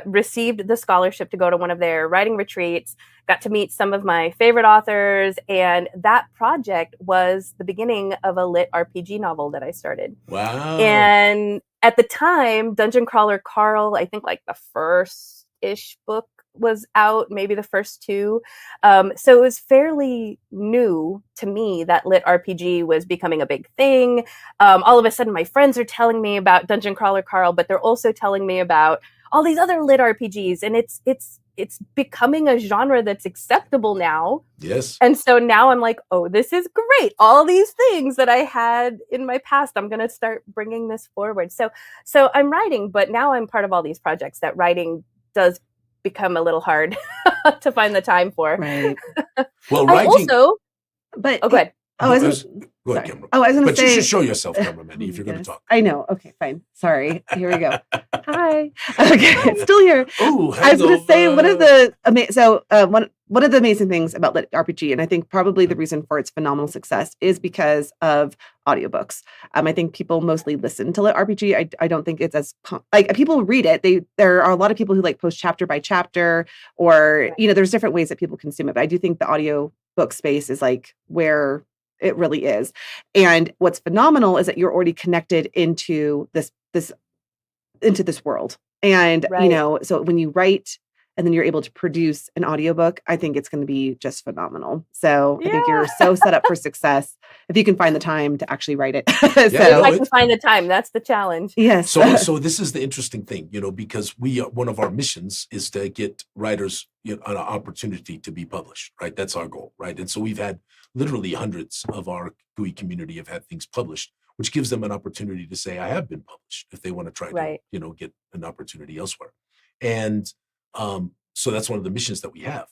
received the scholarship to go to one of their writing retreats, got to meet some of my favorite authors. And that project was the beginning of a lit RPG novel that I started. Wow. And at the time, Dungeon Crawler Carl, I think like the first-ish book was out, maybe the first two. So it was fairly new to me that lit RPG was becoming a big thing. All of a sudden, my friends are telling me about Dungeon Crawler Carl, but they're also telling me about all these other lit RPGs, and it's becoming a genre that's acceptable now. Yes. And so now I'm like, oh, this is great. All these things that I had in my past, I'm going to start bringing this forward. So I'm writing, but now I'm part of all these projects that writing does become a little hard to find the time for. Right. Well, writing. Go ahead. Go ahead, Cameron. Oh, I was going to say. But say. you should show yourself, cameraman, if you're going to talk. I know. Okay, fine. Sorry. Here we go. Hi. Okay, still here. Oh, I was going to say one of the amazing things about lit RPG, and I think probably the reason for its phenomenal success is because of audiobooks. I think people mostly listen to lit RPG. I don't think it's as like people read it. There are a lot of people who like post chapter by chapter, or there's different ways that people consume it. But I do think the audio book space is like where it really is. And what's phenomenal is that you're already connected into this world. And, so when you write and then you're able to produce an audiobook, I think it's going to be just phenomenal. So I think you're so set up for success if you can find the time to actually write it. If I can find the time, that's the challenge. Yes. So this is the interesting thing, because one of our missions is to get writers an opportunity to be published, right? That's our goal, right? And so we've had literally hundreds of our Gooey community have had things published, which gives them an opportunity to say, I have been published, if they want to try to, get an opportunity elsewhere. And so that's one of the missions that we have.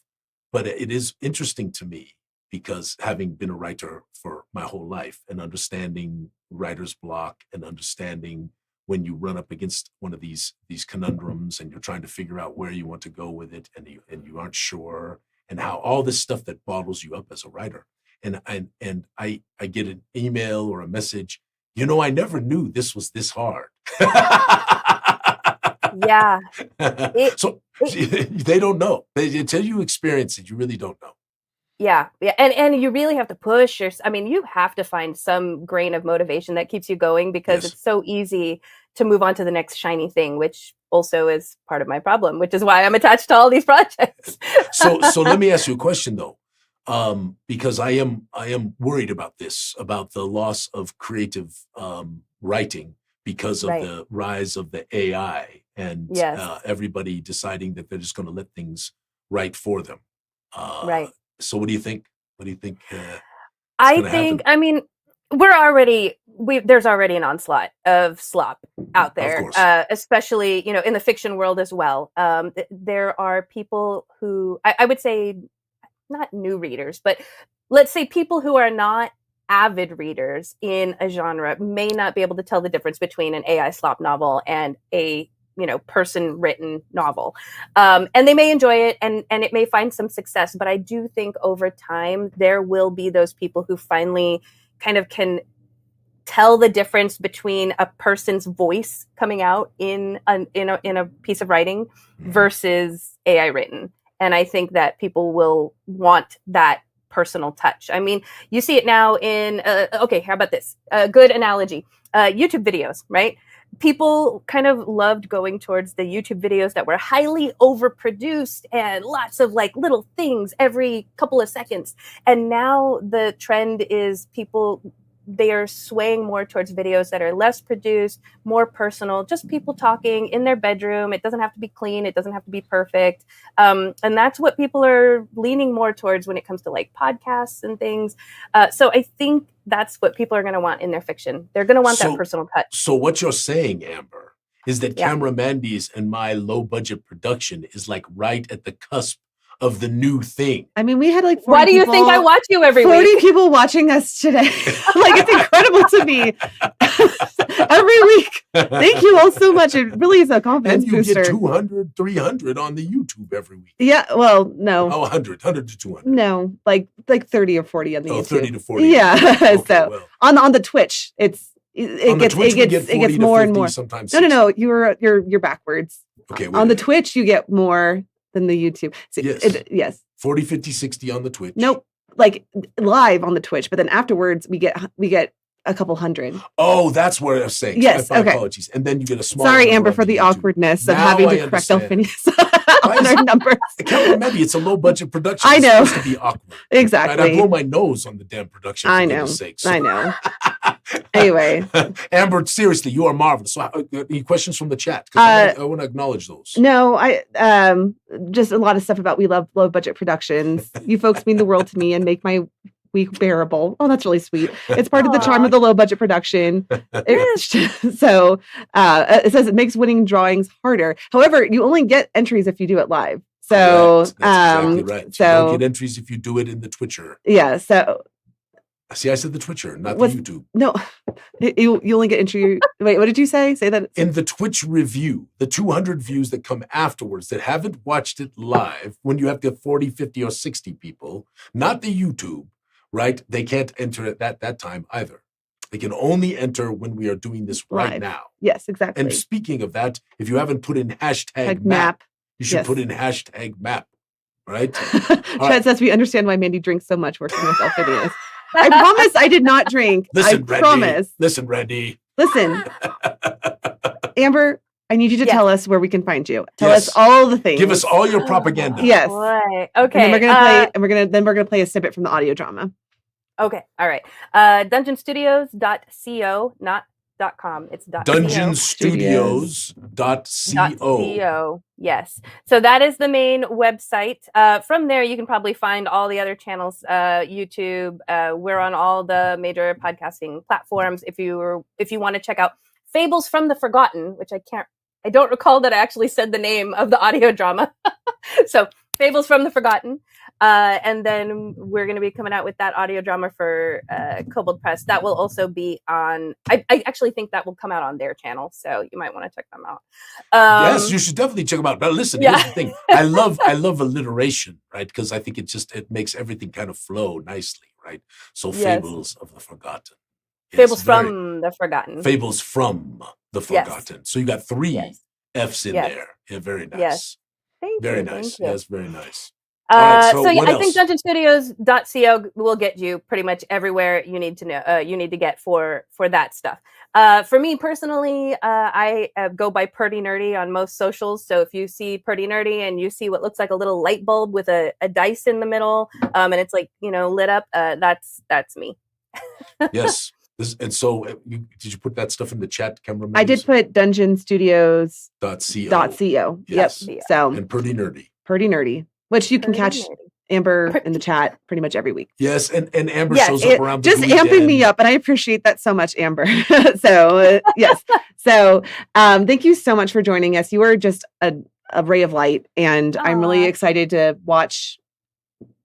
But it is interesting to me because having been a writer for my whole life and understanding writer's block and understanding when you run up against one of these conundrums and you're trying to figure out where you want to go with it and you aren't sure, and how all this stuff that bottles you up as a writer. And I get an email or a message, I never knew this was this hard. Yeah. They don't know. Until you experience it, you really don't know. Yeah. And you really have to push you have to find some grain of motivation that keeps you going, because it's so easy to move on to the next shiny thing, which also is part of my problem, which is why I'm attached to all these projects. So let me ask you a question though. Because I am worried about the loss of creative writing because of the rise of the AI and everybody deciding that they're just going to let things write for them. Right. So what do you think? What do you think? There's already an onslaught of slop out there, especially, in the fiction world as well. There are people who I would say, not new readers, but let's say people who are not avid readers in a genre may not be able to tell the difference between an AI slop novel and a person written novel. And they may enjoy it and it may find some success, but I do think over time there will be those people who finally kind of can tell the difference between a person's voice coming out in a piece of writing versus AI written. And I think that people will want that personal touch. You see it now in, how about this? A good analogy, YouTube videos, right? People kind of loved going towards the YouTube videos that were highly overproduced and lots of like little things every couple of seconds. And now the trend is people they are swaying more towards videos that are less produced, more personal, just people talking in their bedroom. It doesn't have to be clean. It doesn't have to be perfect. And that's what people are leaning more towards when it comes to like podcasts and things. So I think that's what people are going to want in their fiction. They're going to want that personal touch. So what you're saying, Amber, is that Yeah. Camera Mandy's and my low budget production is like right at the cusp of the new thing. I mean, we had like 40 Why do you think I watch you every 40 week? people watching us today. Like, it's incredible to me. Every week. Thank you all so much. It really is a confidence And you booster. get 200, 300 on the YouTube every week. Yeah, well, no. Oh, 100 to 200. No, like 30 or 40 on the YouTube. 30 to 40. Yeah. Okay, So well. on the Twitch, it On the gets Twitch, we get 40 it gets to more 50, and more. sometimes No, 60. you're backwards. Okay, On the wait. Twitch, you get more than the YouTube. So Yes. Yes. 40, 50, 60 on the Twitch. Nope. Like live on the Twitch, but then afterwards we get a couple hundred. Oh, that's what I was saying. Yes, My okay. apologies. And then you get a small. Sorry, number Amber, on for the YouTube. awkwardness of Now having I to correct understand. Alphinius on is our it- numbers. Camera Mandy, it's a low budget production. I It's know. supposed to be awkward. Right? Exactly. I blow my nose on the damn production. For I know. goodness sakes. I know. Anyway. Amber, seriously, you are marvelous. So, any questions from the chat? Because I want to acknowledge those. No, I just a lot of stuff about we love low budget productions. You folks mean the world to me and make my week bearable. Oh, that's really sweet. It's part of the charm Aw. of the low budget production. So it says it makes winning drawings harder. However, you only get entries if you do it live. So Correct. That's exactly right. so you don't get entries if you do it in the Twitcher. yeah. So See, I said the Twitcher, not What's- the YouTube. no, you only get entry. Wait, what did you say? Say that. In the Twitch review, the 200 views that come afterwards that haven't watched it live, when you have to 40, 50, or 60 people, not the YouTube, right? They can't enter at that time either. They can only enter when we are doing this right Live. now. Yes, exactly. And speaking of that, if you haven't put in hashtag Like map, you should Yes. put in hashtag map, right? Chad says we understand why Mandy drinks so much working with Alphinius. I promise I did not drink. Listen, I Randy. promise. Listen, Randy. Listen, Amber, I need you to Yes. tell us where we can find you. Tell Yes. us all the things. Give us all your propaganda. Yes. Boy. And Okay. then we're gonna play, and we're gonna play a snippet from the audio drama. Okay. All right. Dungeonstudios.co, not .com. It's .co. Dungeonstudios.co. .co. Yes. So that is the main website. From there, you can probably find all the other channels. YouTube. We're on all the major podcasting platforms. If you want to check out Fables from the Forgotten, which I don't recall that I actually said the name of the audio drama. So Fables from the Forgotten. And then we're going to be coming out with that audio drama for Kobold Press. That will also be on, I actually think that will come out on their channel. So you might want to check them out. Yes, you should definitely check them out. But listen, Yeah. here's the thing. I love alliteration, right? Because I think it makes everything kind of flow nicely, right? So Yes. Fables of the Forgotten. Fables It's very- from the Forgotten. Fables from the Yes. Forgotten. So you got 3 Yes. F's in Yes. there. Yeah, very nice. Yes. Thank Very you. nice. Thank you. Yes, very nice. All right, so So yeah, what I think else? dungeonstudios.co will get you pretty much everywhere you need to know. You need to get for that stuff. For me personally, I go by Purdy Nerdy on most socials. So if you see Purdy Nerdy and you see what looks like a little light bulb with a dice in the middle, and it's like lit up, that's me. Yes. And so did you put that stuff in the chat, cameraman? I did put dungeonstudios.co. .co. Yep. Yes. So And Pretty Nerdy. Pretty Nerdy, which you can Purdy catch Nerdy. Amber in the chat pretty much every week. Yes, and Amber Yes, shows up around the just Gooey amping me Den. up, and I appreciate that so much, Amber. So yes, so thank you so much for joining us. You are just a ray of light, and I'm really Aw. excited to watch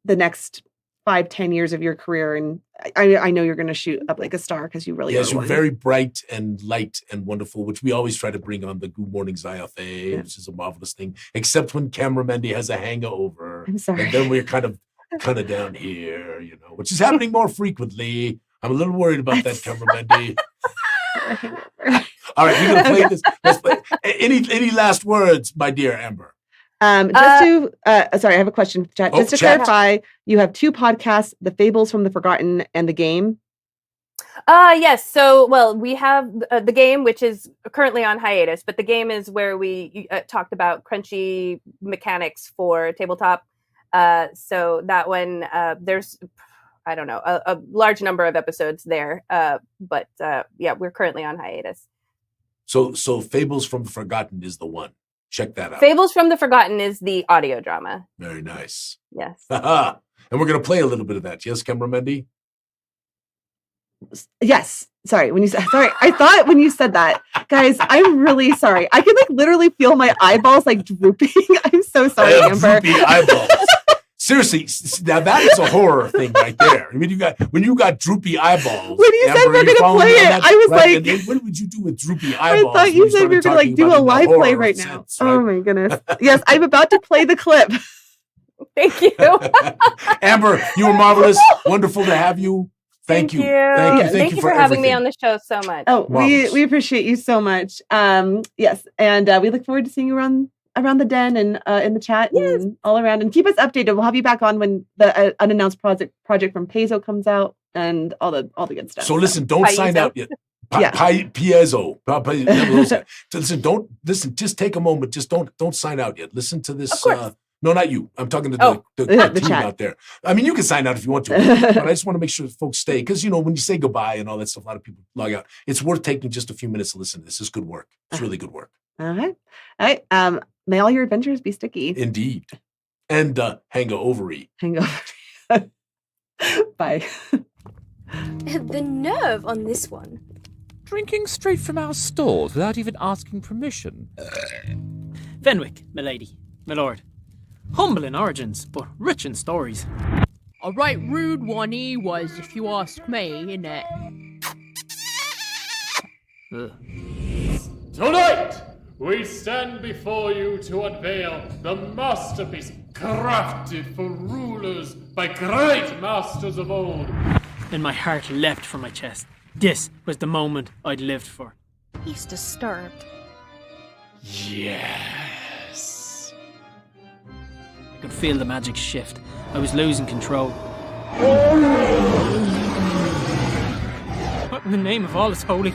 the next 5-10 years of your career, and I know you're going to shoot up like a star because you really Yes, are you're one. very bright and light and wonderful, which we always try to bring on the Goo Morning Zyathé, Yeah. which is a marvelous thing, except when Camera Mandy has a hangover. I'm sorry. And then we're kind of down here, which is happening more frequently. I'm a little worried about that, Camera Mandy. All right, we're going to play this. Let's play. Any last words, my dear Amber? Sorry, I have a question, chat. Oh, Just to chat. clarify, you have 2 podcasts: The Fables from the Forgotten and The Game. Yes. So, well, we have the game, which is currently on hiatus, but the game is where we talked about crunchy mechanics for tabletop. So that one, there's I don't know, a large number of episodes there. But we're currently on hiatus. So Fables from the Forgotten is the one. Check that out. Fables from the Forgotten is the audio drama. Very nice. Yes. And we're going to play a little bit of that. Yes, Cameramendi? Yes. Sorry. I thought when you said that, guys, I'm really sorry. I can literally feel my eyeballs drooping. I'm so sorry, Amber. Droopy eyeballs. Seriously, now that is a horror thing right there. I mean, when you got droopy eyeballs. When you said we're going to play it, I was right? And then what would you do with droopy eyeballs? I thought you said we were going to do a live play right now. Sense, right? Oh my goodness. Yes, I'm about to play the clip. Thank you. Amber, you were marvelous. Wonderful to have you. Thank you. Thank you for having me on the show so much. Oh, we appreciate you so much. Yes, and we look forward to seeing you around the den and in the chat and all around. And keep us updated. We'll have you back on when the unannounced project from Paizo comes out and all the good stuff. So listen, don't sign out yet. Piezo. Listen. Just take a moment. Just don't sign out yet. Listen to this. No, not you. I'm talking to the team chat out there. I mean, you can sign out if you want to, but I just want to make sure folks stay because when you say goodbye and all that stuff, a lot of people log out. It's worth taking just a few minutes to listen to this. It's good work. It's really good work. All right. May all your adventures be sticky. Indeed. And hangovary. Bye. The nerve on this one. Drinking straight from our stores without even asking permission. Fenwick, milady, my lord. Humble in origins, but rich in stories. A right rude one he was, if you ask me, innit? Tonight, we stand before you to unveil the masterpiece crafted for rulers by great masters of old. And my heart leapt from my chest. This was the moment I'd lived for. He's disturbed. Yes. I could feel the magic shift. I was losing control. What in the name of all that's holy?